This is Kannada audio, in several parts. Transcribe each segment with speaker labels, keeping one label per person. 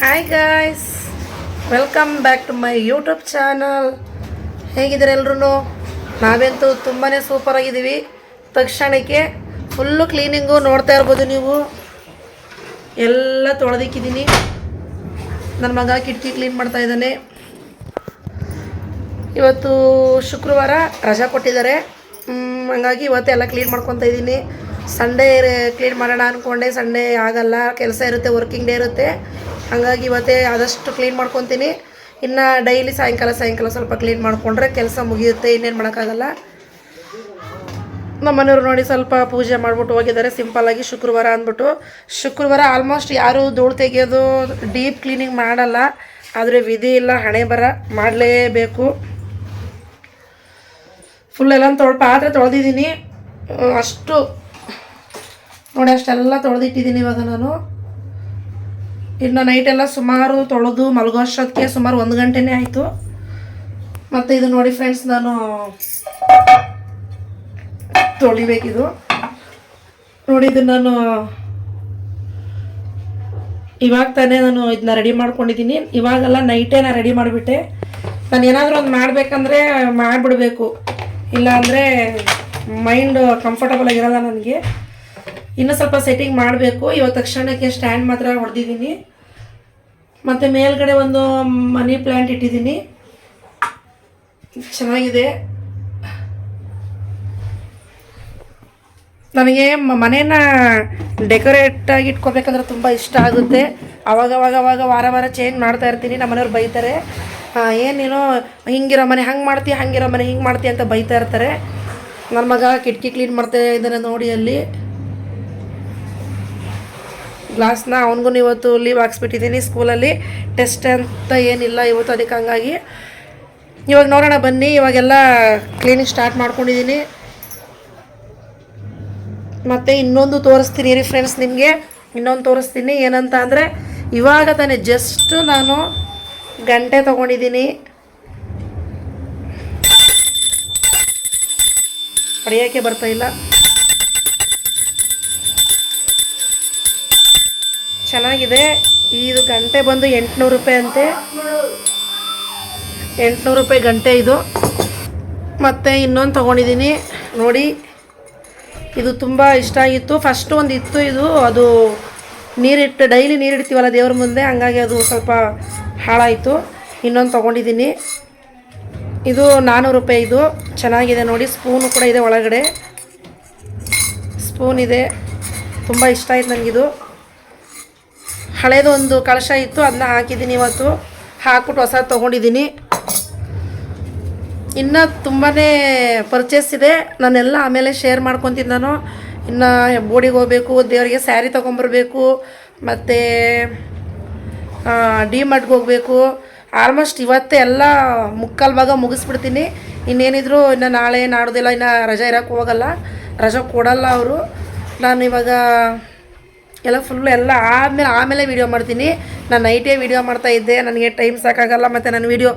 Speaker 1: Hi guys, welcome back to my YouTube channel. ಹೇಗಿದ್ದಾರೆ ಎಲ್ರೂ? ನಾವಂತೂ ತುಂಬಾ ಸೂಪರಾಗಿದ್ದೀವಿ. ತಕ್ಷಣಕ್ಕೆ ಫುಲ್ಲು ಕ್ಲೀನಿಂಗು ನೋಡ್ತಾ ಇರ್ಬೋದು ನೀವು. ಎಲ್ಲ ತೊಳೆದಿಕ್ಕಿದ್ದೀನಿ. ನನ್ನ ಮಗ ಕಿಟಕಿ ಕ್ಲೀನ್ ಮಾಡ್ತಾ ಇದ್ದಾನೆ. ಇವತ್ತು ಶುಕ್ರವಾರ ರಜಾ ಕೊಟ್ಟಿದ್ದಾರೆ, ಹಂಗಾಗಿ ಇವತ್ತೆಲ್ಲ ಕ್ಲೀನ್ ಮಾಡ್ಕೊತಾ ಇದ್ದೀನಿ. ಸಂಡೇ ಕ್ಲೀನ್ ಮಾಡೋಣ ಅಂದ್ಕೊಂಡೆ, ಸಂಡೇ ಆಗಲ್ಲ, ಕೆಲಸ ಇರುತ್ತೆ, ವರ್ಕಿಂಗ್ ಡೇ ಇರುತ್ತೆ. ಹಾಗಾಗಿ ಇವತ್ತೇ ಆದಷ್ಟು ಕ್ಲೀನ್ ಮಾಡ್ಕೊತೀನಿ. ಇನ್ನು ಡೈಲಿ ಸಾಯಂಕಾಲ ಸ್ವಲ್ಪ ಕ್ಲೀನ್ ಮಾಡಿಕೊಂಡ್ರೆ ಕೆಲಸ ಮುಗಿಯುತ್ತೆ, ಇನ್ನೇನು ಮಾಡೋಕ್ಕಾಗಲ್ಲ. ನಮ್ಮ ಮನೆಯವರು ನೋಡಿ ಸ್ವಲ್ಪ ಪೂಜೆ ಮಾಡಿಬಿಟ್ಟು ಹೋಗಿದ್ದಾರೆ ಸಿಂಪಲ್ಲಾಗಿ. ಶುಕ್ರವಾರ ಅಂದ್ಬಿಟ್ಟು, ಶುಕ್ರವಾರ ಆಲ್ಮೋಸ್ಟ್ ಯಾರೂ ಧೂಳು ತೆಗೆಯೋದು, ಡೀಪ್ ಕ್ಲೀನಿಂಗ್ ಮಾಡಲ್ಲ. ಆದರೆ ವಿಧಿ ಇಲ್ಲ, ಹಣೆ ಬರ ಮಾಡಲೇಬೇಕು. ಫುಲ್ ಎಲ್ಲ ಪಾತ್ರೆ ತೊಳೆದಿದ್ದೀನಿ. ಅಷ್ಟು ನೋಡಿ, ಅಷ್ಟೆಲ್ಲ ತೊಳೆದಿಟ್ಟಿದ್ದೀನಿ ಇವಾಗ ನಾನು. ಇನ್ನು ನೈಟೆಲ್ಲ ಸುಮಾರು ತೊಳೆದು ಮಲಗೋ ಅಷ್ಟೊತ್ತಿಗೆ ಸುಮಾರು 1 ಗಂಟೆನೇ ಆಯಿತು. ಮತ್ತು ಇದು ನೋಡಿ ಫ್ರೆಂಡ್ಸ್, ನಾನು ತೊಳಿಬೇಕಿದು. ನೋಡಿ, ಇದು ನಾನು ಇವಾಗ ತಾನೇ ನಾನು ಇದನ್ನ ರೆಡಿ ಮಾಡ್ಕೊಂಡಿದ್ದೀನಿ. ಇವಾಗೆಲ್ಲ ನೈಟೇ ನಾನು ರೆಡಿ ಮಾಡಿಬಿಟ್ಟೆ. ನಾನು ಏನಾದರೂ ಒಂದು ಮಾಡಬೇಕಂದ್ರೆ ಮಾಡಿಬಿಡ್ಬೇಕು, ಇಲ್ಲಾಂದರೆ ಮೈಂಡ್ ಕಂಫರ್ಟಬಲ್ ಆಗಿರಲ್ಲ ನನಗೆ. ಇನ್ನೂ ಸ್ವಲ್ಪ ಸೆಟ್ಟಿಂಗ್ ಮಾಡಬೇಕು. ಇವಾಗ ತಕ್ಷಣಕ್ಕೆ ಸ್ಟ್ಯಾಂಡ್ ಮಾತ್ರ ಹೊಡೆದಿದ್ದೀನಿ. ಮತ್ತು ಮೇಲ್ಗಡೆ ಒಂದು ಮನಿ ಪ್ಲ್ಯಾಂಟ್ ಇಟ್ಟಿದ್ದೀನಿ, ಚೆನ್ನಾಗಿದೆ. ನನಗೆ ಮನೇನ ಡೆಕೋರೇಟಾಗಿ ಇಟ್ಕೋಬೇಕಂದ್ರೆ ತುಂಬ ಇಷ್ಟ ಆಗುತ್ತೆ. ಅವಾಗ ವಾರ ಚೇಂಜ್ ಮಾಡ್ತಾ ಇರ್ತೀನಿ. ನಮ್ಮ ಮನೆಯವ್ರು ಬೈತಾರೆ, ಏನೇನೋ ಹಿಂಗಿರೋ ಮನೆ ಹಂಗೆ ಮಾಡ್ತೀಯ, ಹಂಗಿರೋ ಮನೆ ಹಿಂಗೆ ಮಾಡ್ತೀಯ ಅಂತ ಬೈತಾ ಇರ್ತಾರೆ. ನನ್ನ ಮಗ ಕಿಟಕಿ ಕ್ಲೀನ್ ಮಾಡ್ತಾ ಇದ್ದಾನೆ ನೋಡಿ ಅಲ್ಲಿ. ಗ್ಲಾಸ್ನ ಅವನಿಗೂ ಇವತ್ತು ಲೀವ್ ಹಾಕ್ಸ್ಬಿಟ್ಟಿದ್ದೀನಿ. ಸ್ಕೂಲಲ್ಲಿ ಟೆಸ್ಟ್ ಅಂತ ಏನಿಲ್ಲ ಇವತ್ತು, ಅದಕ್ಕೆ ಹಂಗಾಗಿ ಇವಾಗ ನೋಡೋಣ ಬನ್ನಿ. ಇವಾಗೆಲ್ಲ ಕ್ಲೀನಿಂಗ್ ಸ್ಟಾರ್ಟ್ ಮಾಡ್ಕೊಂಡಿದ್ದೀನಿ. ಮತ್ತು ಇನ್ನೊಂದು ತೋರಿಸ್ತೀನಿ ರೀ ಫ್ರೆಂಡ್ಸ್ ನಿಮಗೆ. ಇನ್ನೊಂದು ತೋರಿಸ್ತೀನಿ ಏನಂತ ಅಂದರೆ, ಇವಾಗ ತಾನೇ ಜಸ್ಟ್ ನಾನು ಗಂಟೆ ತೊಗೊಂಡಿದ್ದೀನಿ. ಹೊಡೆಯೋಕ್ಕೆ ಬರ್ತಾಯಿಲ್ಲ. ಚೆನ್ನಾಗಿದೆ. ಇದು ಗಂಟೆ ಬಂದು 800 ರೂಪಾಯಿ ಅಂತೆ. 800 ರೂಪಾಯಿ ಗಂಟೆ ಇದು. ಮತ್ತು ಇನ್ನೊಂದು ತೊಗೊಂಡಿದ್ದೀನಿ ನೋಡಿ. ಇದು ತುಂಬ ಇಷ್ಟ ಆಗಿತ್ತು. ಫಸ್ಟು ಒಂದು ಇತ್ತು ಇದು, ಅದು ನೀರಿಟ್ಟು ಡೈಲಿ ನೀರಿಡ್ತೀವಲ್ಲ ದೇವ್ರ ಮುಂದೆ, ಹಂಗಾಗಿ ಅದು ಸ್ವಲ್ಪ ಹಾಳಾಯಿತು. ಇನ್ನೊಂದು ತೊಗೊಂಡಿದ್ದೀನಿ. ಇದು 400 ರೂಪಾಯಿ. ಇದು ಚೆನ್ನಾಗಿದೆ ನೋಡಿ. ಸ್ಪೂನು ಕೂಡ ಇದೆ, ಒಳಗಡೆ ಸ್ಪೂನ್ ಇದೆ. ತುಂಬ ಇಷ್ಟ ಆಯ್ತು ನನಗಿದು. ಹಳೇದು ಒಂದು ಕಳಶ ಇತ್ತು, ಅದನ್ನ ಹಾಕಿದ್ದೀನಿ ಇವತ್ತು. ಹಾಕ್ಬಿಟ್ಟು ಹೊಸ ತೊಗೊಂಡಿದ್ದೀನಿ. ಇನ್ನು ತುಂಬಾ ಪರ್ಚೇಸ್ ಇದೆ, ನಾನೆಲ್ಲ ಆಮೇಲೆ ಶೇರ್ ಮಾಡ್ಕೊತೀನಿ ನಾನು. ಇನ್ನು ಬೋಡಿಗೆ ಹೋಗಬೇಕು, ದೇವರಿಗೆ ಸ್ಯಾರಿ ತೊಗೊಂಬರ್ಬೇಕು, ಮತ್ತು ಡಿ ಮಾರ್ಟ್ಗೆ ಹೋಗಬೇಕು. ಆಲ್ಮೋಸ್ಟ್ ಇವತ್ತೇ ಎಲ್ಲ ಮುಕ್ಕಾಲು ಭಾಗ ಮುಗಿಸ್ಬಿಡ್ತೀನಿ. ಇನ್ನೇನಿದ್ರು ಇನ್ನು ನಾಳೆ ನಾಡ್ದಿಲ್ಲ, ಇನ್ನು ರಜೆ ಇರೋಕ್ಕೆ ಹೋಗಲ್ಲ, ರಜೆ ಕೊಡಲ್ಲ ಅವರು. ನಾನು ಇವಾಗ ಎಲ್ಲ ಫುಲ್ಲು ಎಲ್ಲ ಆಮೇಲೆ ವೀಡಿಯೋ ಮಾಡ್ತೀನಿ. ನಾನು ನೈಟೇ ವೀಡಿಯೋ ಮಾಡ್ತಾಯಿದ್ದೆ, ನನಗೆ ಟೈಮ್ ಸಾಕಾಗಲ್ಲ. ಮತ್ತು ನಾನು ವೀಡಿಯೋ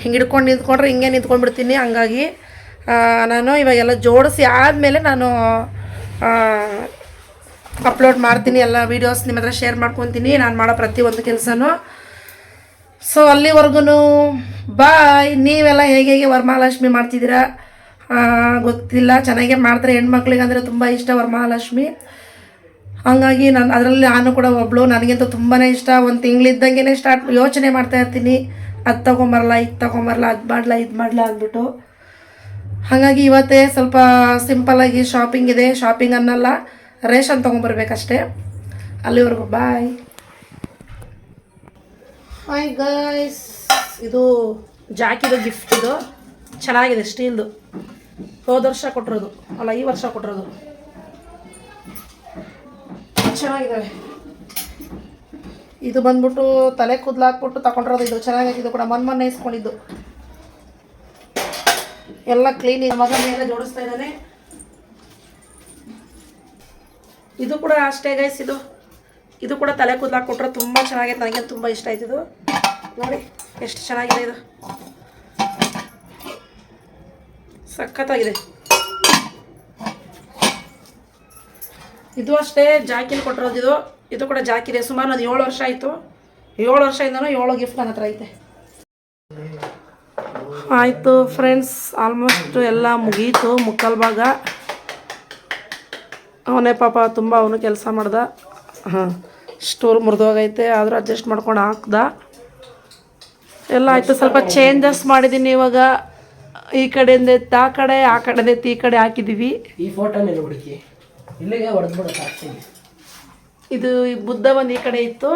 Speaker 1: ಹಿಂಗೆ ಹಿಡ್ಕೊಂಡು ನಿಂತ್ಕೊಂಡ್ರೆ ಹಿಂಗೆ ನಿಂತ್ಕೊಂಡ್ಬಿಡ್ತೀನಿ. ಹಂಗಾಗಿ ನಾನು ಇವಾಗೆಲ್ಲ ಜೋಡಿಸಿ ಆದಮೇಲೆ ನಾನು ಅಪ್ಲೋಡ್ ಮಾಡ್ತೀನಿ. ಎಲ್ಲ ವೀಡಿಯೋಸ್ ನಿಮ್ಮ ಹತ್ರ ಶೇರ್ ಮಾಡ್ಕೊತೀನಿ, ನಾನು ಮಾಡೋ ಪ್ರತಿಯೊಂದು ಕೆಲಸನೂ. ಸೊ ಅಲ್ಲಿವರೆಗೂ ಬಾಯ್. ನೀವೆಲ್ಲ ಹೇಗೆ ವರಮಹಾಲಕ್ಷ್ಮಿ ಮಾಡ್ತಿದ್ದೀರಾ ಗೊತ್ತಿಲ್ಲ. ಚೆನ್ನಾಗೇ ಮಾಡ್ತಾರೆ. ಹೆಣ್ಮಕ್ಳಿಗೆ ಅಂದರೆ ತುಂಬ ಇಷ್ಟ ವರಮಹಾಲಕ್ಷ್ಮಿ. ಹಂಗಾಗಿ ನಾನು ಕೂಡ ಒಬ್ಬಳು. ನನಗಂತೂ ತುಂಬಾ ಇಷ್ಟ. ಒಂದು ತಿಂಗಳಿದ್ದಂಗೆ ಯೋಚನೆ ಮಾಡ್ತಾ ಇರ್ತೀನಿ, ಅದು ತೊಗೊಂಬರಲ್ಲ, ಇದು ತೊಗೊಂಬರಲ್ಲ, ಅದು ಮಾಡಲ, ಇದು ಮಾಡಲ ಅಂದ್ಬಿಟ್ಟು. ಹಾಗಾಗಿ ಇವತ್ತೇ ಸ್ವಲ್ಪ ಸಿಂಪಲ್ಲಾಗಿ ಶಾಪಿಂಗ್ ಇದೆ. ಶಾಪಿಂಗ್ ಅನ್ನಲ್ಲ, ರೇಷನ್ ತೊಗೊಂಬರ್ಬೇಕಷ್ಟೇ. ಅಲ್ಲಿವರೆಗೂ ಬಾಯ್. ಹಾಯ್ ಗಾಯ್ಸ್, ಇದು ಜಾಕಿದು ಗಿಫ್ಟ್. ಇದು ಚೆನ್ನಾಗಿದೆ, ಸ್ಟೀಲ್ದು. ಹೋದ ವರ್ಷ ಕೊಟ್ಟಿರೋದು ಅಲ್ಲ, ಈ ವರ್ಷ ಕೊಟ್ಟಿರೋದು. ಚೆನ್ನಾಗಿದ್ದಾವೆ. ಇದು ಬಂದ್ಬಿಟ್ಟು ತಲೆ ಕೂದಲು ಹಾಕ್ಬಿಟ್ಟು ತಗೊಂಡಿರೋದು. ಇದು ಚೆನ್ನಾಗಿದೆ. ಇದು ಕೂಡ ಮೊನ್ನೆ ಇಸ್ಕೊಂಡಿದ್ದು. ಎಲ್ಲ ಕ್ಲೀನ್. ಮಗ ಮೇಲೆ ಜೋಡಿಸ್ತಾ ಇದ್ದಾನೆ. ಇದು ಕೂಡ ಅಷ್ಟೇ ಗೈಸ್. ಇದು ಕೂಡ ತಲೆ ಕೂದಲು ಹಾಕ್ಕೊಟ್ರೆ ತುಂಬ ಚೆನ್ನಾಗಿದೆ. ನನಗೆ ತುಂಬ ಇಷ್ಟ ಆಯ್ತು. ಇದು ನೋಡಿ ಎಷ್ಟು ಚೆನ್ನಾಗಿದೆ. ಇದು ಸಖತ್ತಾಗಿದೆ. ಇದು ಅಷ್ಟೇ ಜಾಕಿಲ್ ಕೊಟ್ಟಿರೋದು. ಇದು ಕೂಡ ಜಾಕಿದೆ. ಸುಮಾರು ಅದು 7 ವರ್ಷ ಆಯಿತು. 7 ವರ್ಷದಿಂದನೂ 7 ಗಿಫ್ಟ್ ನನ್ನ ಹತ್ರ ಐತೆ. ಆಯಿತು ಫ್ರೆಂಡ್ಸ್, ಆಲ್ಮೋಸ್ಟ್ ಎಲ್ಲ ಮುಗೀತು. ಮುಕ್ಕಾಲು ಭಾಗ ಅವನೇ ಪಾಪ ತುಂಬ ಅವನು ಕೆಲಸ ಮಾಡ್ದ. ಸ್ಟೂಲ್ ಮುರಿದೋಗೈತೆ, ಆದರೂ ಅಡ್ಜಸ್ಟ್ ಮಾಡ್ಕೊಂಡು ಹಾಕ್ದ. ಎಲ್ಲ ಆಯಿತು. ಸ್ವಲ್ಪ ಚೇಂಜಸ್ ಮಾಡಿದ್ದೀನಿ ಇವಾಗ. ಈ ಕಡೆಯಿಂದ ಎತ್ತು ಆ ಕಡೆ, ಆ ಕಡೆಯಿಂದ ಎತ್ತು ಈ ಕಡೆ ಹಾಕಿದ್ದೀವಿ.
Speaker 2: ಈ ಫೋಟೋನೆಲ್ಲ ಹುಡುಕಿ ಇಲ್ಲಿಗೆ ಹೊಡೆದ್ಬಿಡ.
Speaker 1: ಇದು ಬುದ್ಧ ಬಂದು ಈ ಕಡೆ ಇತ್ತು,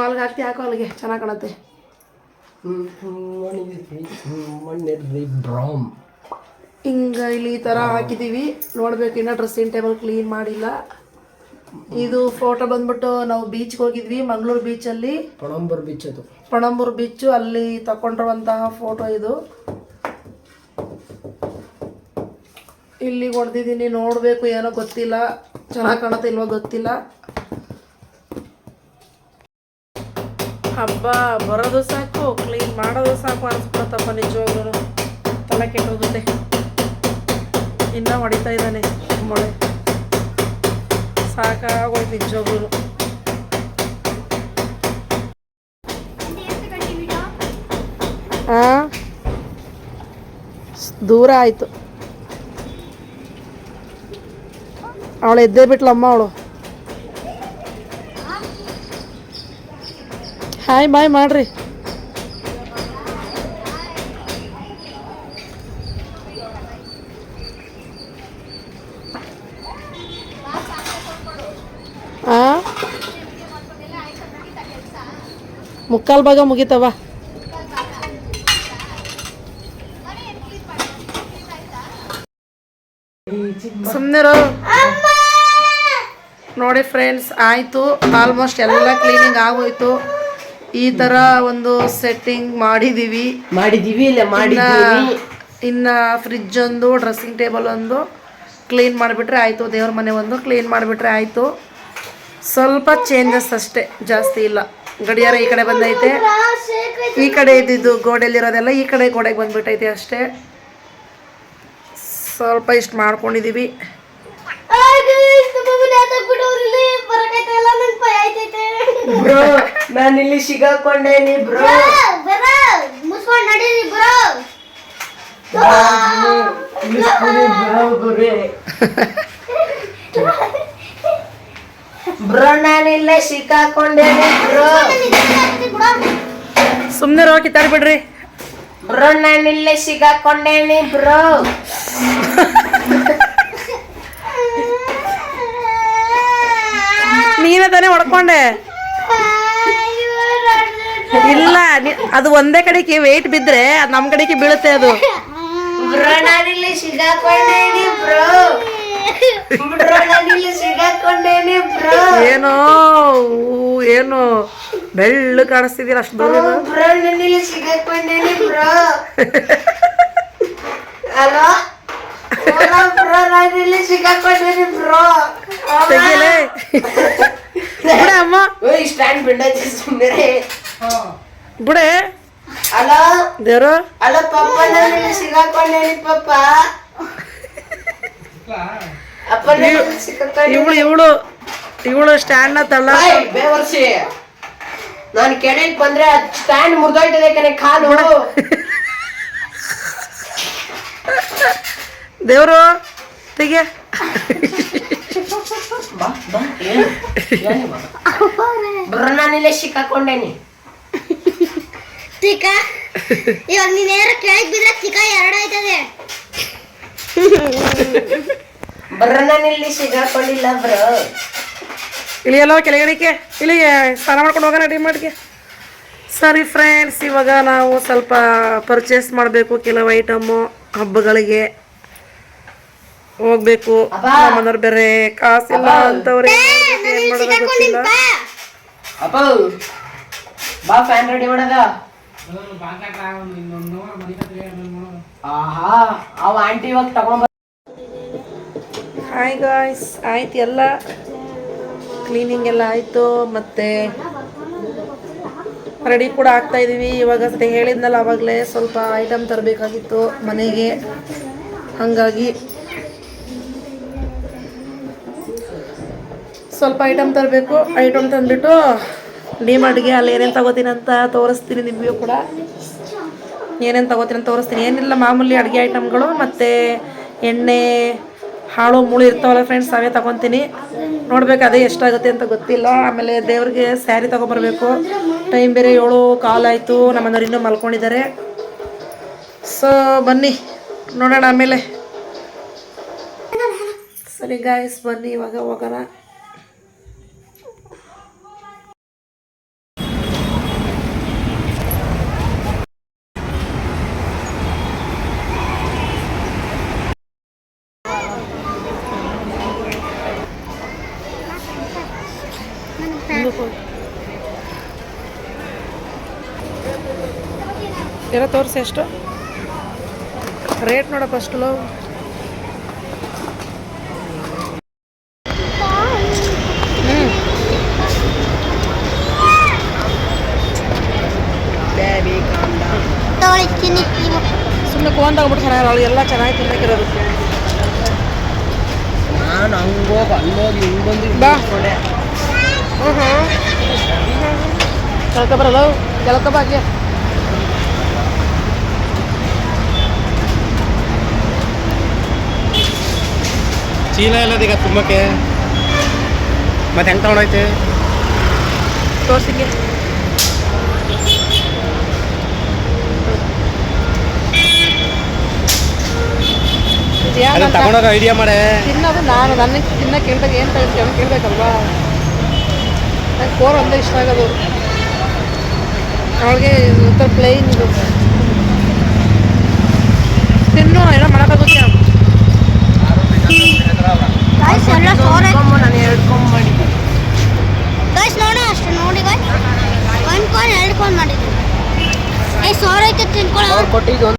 Speaker 1: ಅಲ್ಲಿಗೆ ಹಾಕ್ತಿ. ಹಾಕೋ ಅಲ್ಲಿಗೆ ಚೆನ್ನಾಗಿ ಕಾಣುತ್ತೆ. ಹಿಂಗೆ ಇಲ್ಲಿ ಈ ಥರ ಹಾಕಿದ್ದೀವಿ. ನೋಡ್ಬೇಕು, ಇನ್ನೂ ಡ್ರೆಸ್ಸಿಂಗ್ ಟೇಬಲ್ ಕ್ಲೀನ್ ಮಾಡಿಲ್ಲ. ಇದು ಫೋಟೋ ಬಂದ್ಬಿಟ್ಟು ನಾವು ಬೀಚ್ಗೆ ಹೋಗಿದ್ವಿ, ಮಂಗಳೂರು ಬೀಚಲ್ಲಿ.
Speaker 2: ಪಣಂಬೂರು ಬೀಚ್, ಅದು
Speaker 1: ಪಣಂಬೂರು ಬೀಚು. ಅಲ್ಲಿ ತಗೊಂಡಿರುವಂತಹ ಫೋಟೋ ಇದು. ಇಲ್ಲಿಗೆ ಹೊಡೆದಿದ್ದೀನಿ. ನೋಡಬೇಕು, ಏನೋ ಗೊತ್ತಿಲ್ಲ, ಚೆನ್ನಾಗಿ ಕಾಣುತ್ತೆ ಇಲ್ವೋ ಗೊತ್ತಿಲ್ಲ. ಹಬ್ಬ ಬರೋದು ಸಾಕು, ಕ್ಲೀನ್ ಮಾಡೋದು ಸಾಕು ಅನ್ಸ್ಬಿಡುತ್ತಪ್ಪ. ನಿಜವಾಗ್ಲೂ ತಲೆ ಕೆಟ್ಟೋಗುತ್ತೆ. ಇನ್ನೂ ಹೊಡಿತಾ ಇದ್ದಾನೆ ಮೊಳೆ. ಸಾಕಾಗೋಯ್ತು ನಿಜವಾಗ್ಲೂ. ದೂರ ಆಯಿತು. ಅವಳು ಎದ್ದೇ ಬಿಟ್ಲಮ್ಮ ಅವಳು. ಹಾಯ್ ಬಾಯ್ ಮಾಡ್ರಿ. ಮುಕ್ಕಾಲು ಭಾಗ ಮುಗಿತವ. ಸುಮ್ಮನೆ ನೋಡಿ ಫ್ರೆಂಡ್ಸ್, ಆಯಿತು. ಆಲ್ಮೋಸ್ಟ್ ಎಲ್ಲ ಕ್ಲೀನಿಂಗ್ ಆಗೋಯ್ತು. ಈ ಥರ ಒಂದು ಸೆಟ್ಟಿಂಗ್ ಮಾಡಿದ್ದೀವಿ. ಇನ್ನು ಫ್ರಿಜ್ ಒಂದು, ಡ್ರೆಸ್ಸಿಂಗ್ ಟೇಬಲ್ ಒಂದು ಕ್ಲೀನ್ ಮಾಡಿಬಿಟ್ರೆ ಆಯಿತು. ದೇವ್ರ ಮನೆ ಒಂದು ಕ್ಲೀನ್ ಮಾಡಿಬಿಟ್ರೆ ಆಯಿತು. ಸ್ವಲ್ಪ ಚೇಂಜಸ್ ಅಷ್ಟೇ, ಜಾಸ್ತಿ ಇಲ್ಲ. ಗಡಿಯಾರ ಈ ಕಡೆ ಬಂದೈತೆ, ಈ ಕಡೆ ಇದ್ದಿದ್ದು ಗೋಡೆಯಲ್ಲಿರೋದೆಲ್ಲ ಈ ಕಡೆ ಗೋಡೆಗೆ ಬಂದ್ಬಿಟ್ಟೈತೆ ಅಷ್ಟೇ. ಸ್ವಲ್ಪ ಇಷ್ಟು ಮಾಡ್ಕೊಂಡಿದ್ದೀವಿ.
Speaker 2: ನಾನಿಲ್ಲಿ ಸಿಗಾಕೊಂಡೇನಿ ಬ್ರೋ. ಬ್ರೋ ನಾನಿಲ್ಲ ಸಿಕ್ಕಾಕೊಂಡೇನಿ ಬ್ರೋ.
Speaker 1: ಸುಮ್ಮನೆ ರೋಗಿ ತರ್ಬಿಡ್ರಿ.
Speaker 2: ಬ್ರೋ ನಾನಿಲ್ಲ ಸಿಕ್ಕಾಕೊಂಡೇನಿ ಬ್ರೋ.
Speaker 1: ನೀನೇ ತಾನೇ ಹೊಡ್ಕೊಂಡೆ. ಇಲ್ಲ, ಅದು ಒಂದೇ ಕಡೆಗೆ ವೆಯ್ಟ್ ಬಿದ್ರೆ ಅದು ನಮ್ಮ ಕಡೆಗೆ ಬೀಳುತ್ತೆ. ಅದು
Speaker 2: ಬ್ರೋ ನಾನಿಲ್ಲ ಸಿಕ್ಕಾಕೊಂಡೇನಿ ಬ್ರೋ.
Speaker 1: ಏನೋ ಏನು ಬೆಳ್ಳು ಕಾಣಿಸ್ತಿದ್ದೀರ ಅಷ್ಟು ದೂರ. ತೆಗಿಲೇ ಅಮ್ಮ ಬುಡೆ.
Speaker 2: ಅಲೋ
Speaker 1: ದೇವ್ರು,
Speaker 2: ಅಲೋ ಪಪ್ಪ, ನಾನು ಸಿಗಾಕೊಂಡೇನಿ ಪಪ್ಪ.
Speaker 1: ಇವಳು ಸ್ಟ್ಯಾಂಡ್ ತಳ್ಳ.
Speaker 2: ಬೇವರ್ಸಿ ನಾನು ಕೆಳಗೆ ಬಂದ್ರೆ ಸ್ಟ್ಯಾಂಡ್ ಮುರಿದೋಯ್ತದೆ ಕಣೆ ಕಾಲು.
Speaker 1: ದೇವ್ರು ತೆಗೆ.
Speaker 2: ಬ್ರೋ ನಾನಿಲ್ಲೇ ಸಿಕ್ಕಾಕೊಂಡೇನಿ.
Speaker 3: ಇವಾಗ ನೀನ್ ಕೆಳಗೆ ಬಿದ್ರೆ ಚಿಕ್ಕ 2 ಆಯ್ತದೆ.
Speaker 2: ಬ್ರೋ ನಾನಿಲ್ಲಿ ಸಿಗಾಕೊಂಡಿಲ್ಲ ಬ್ರೋ.
Speaker 1: ಇಳಿಯಲ್ಲ ಕೆಳಗಡೆಗೆ, ಇಲ್ಲಿಗೆ ಸ್ನಾನ ಮಾಡ್ಕೊಂಡು ಹೋಗೋಣ ಡಿಮಾರ್ಟ್ಗೆ. ಸರಿ ಫ್ರೆಂಡ್ಸ್, ಇವಾಗ ನಾವು ಸ್ವಲ್ಪ ಪರ್ಚೇಸ್ ಮಾಡಬೇಕು. ಕೆಲವು ಐಟಮು ಹಬ್ಬಗಳಿಗೆ ಹೋಗ್ಬೇಕು. ನಮ್ಮನೆಯವ್ರು ಬೇರೆ ಕಾಸಿಲ್ಲ ಅಂತವ್ರೆ, ಏನ್ ಮಾಡೋದು ಗೊತ್ತಿಲ್ಲ.
Speaker 2: ಅಪ್ಪ ಬಾ, ಫ್ಯಾನ್ ರೆಡಿ ಮಾಡದ. ಆಹಾ, ಅವ ಆಂಟಿ ಇವಾಗ ತಗೊಂಡ್.
Speaker 1: ಹಾಯ್ ಗಾಯ್ಸ್, ಆಯ್ತು, ಎಲ್ಲ ಕ್ಲೀನಿಂಗ್ ಎಲ್ಲ ಆಯಿತು. ಮತ್ತು ರೆಡಿ ಕೂಡ ಆಗ್ತಾ ಇದ್ದೀವಿ. ಇವಾಗ ಸದ್ಯ ಹೇಳಿದ್ನಲ್ಲ ಆವಾಗಲೇ ಸ್ವಲ್ಪ ಐಟಮ್ ತರಬೇಕಾಗಿತ್ತು ಮನೆಗೆ. ಹಾಗಾಗಿ ಸ್ವಲ್ಪ ಐಟಮ್ ತರಬೇಕು. ಐಟಮ್ ತಂದುಬಿಟ್ಟು ಡಿಮಾರ್ಟ್ಗೆ ಅಲ್ಲಿ ಏನೇನು ತಗೋತೀನಿ ಅಂತ ತೋರಿಸ್ತೀನಿ ನಿಮಗೂ ಕೂಡ. ಏನೇನು ತಗೋತೀನಿ ಅಂತ ತೋರಿಸ್ತೀನಿ. ಏನಿಲ್ಲ ಮಾಮೂಲಿ ಅಡುಗೆ ಐಟಮ್ಗಳು ಮತ್ತು ಎಣ್ಣೆ ಹಾಳು ಮುಳು ಇರ್ತಾವಲ್ಲ ಫ್ರೆಂಡ್ಸ್, ಅವೇ ತೊಗೊತೀನಿ. ನೋಡ್ಬೇಕು ಅದೇ ಎಷ್ಟಾಗುತ್ತೆ ಅಂತ ಗೊತ್ತಿಲ್ಲ. ಆಮೇಲೆ ದೇವ್ರಿಗೆ ಸ್ಯಾರಿ ತೊಗೊಬರ್ಬೇಕು. ಟೈಮ್ ಬೇರೆ 7:15 ಆಯಿತು. ನಮ್ಮನೆಯವ್ರು ಇನ್ನೂ ಮಲ್ಕೊಂಡಿದ್ದಾರೆ. ಸೊ ಬನ್ನಿ ನೋಡೋಣ ಆಮೇಲೆ. ಸರಿ ಗಾಯ್ಸ್, ಬನ್ನಿ ಇವಾಗ ಹೋಗೋಣ. ಎಲ್ಲ ತೋರಿಸಿ ಎಷ್ಟು ರೇಟ್ ನೋಡಪ್ಪ ಅಷ್ಟು ಲೋ. ಸುಮ್ಮನೆ ಕೋನ್ ತಗೊಬಿಟ್ಟು ಚೆನ್ನಾಗಿರೋ ಎಲ್ಲ ಚೆನ್ನಾಗಿ ತಿನ್ನಕ್ಕಿರೋದು.
Speaker 2: ನಾನು ಹಂಗೋಗಿ ಅಲ್ಲೋಗಿ ಹಿಂಗೆ ಬಂದು
Speaker 1: ಬಾ ಕೆಳಕ ಬರಲ್ಲ, ಕೆಳಕ ಬಾಗ್ಯ.
Speaker 2: ಚೀಲ ಎಲ್ಲದೀಗ ತುಂಬಕ್ಕೆ ಮತ್ತೆ ಹೆಂಗೆ ತೊಗೊಂಡೈತೆ
Speaker 1: ತೋರ್ಸಿಗೆ.
Speaker 2: ತಗೊಂಡೋಗ ಐಡಿಯಾ ಮಾಡೆ.
Speaker 1: ತಿನ್ನೋದು ನಾನು ನನಗೆ ತಿನ್ನಕ್ಕೆ ಕೇಳ್ದಾಗ ಏನು ತಗೊಳ್ತೀವಿ ಅವ್ನು ಕೇಳಬೇಕಲ್ವಾ. ನಂಗೆ ಕೋರ್ ಒಂದೇ ಇಷ್ಟ ಆಗೋದು. ಅವಳಿಗೆ ಒಂಥರ ಪ್ಲೇನ್ ಇದು ತಿನ್ನು, ಏನೋ ಮಾಡೋಕ್ಕಾಗುತ್ತೆ.
Speaker 2: ನಾನು 2 ಕೊಂಬ್ ಮಾಡಿದ್ದೆ
Speaker 3: ನೋಡಿ ಅಷ್ಟು ನೋಡಿ ಒಂದು ಕೋನ್ 2 ಕೋನ್ ಮಾಡಿದ್ದೆ. ಸೋರೈತೆ ತಿನ್ಕೊಳ್ಳೋ.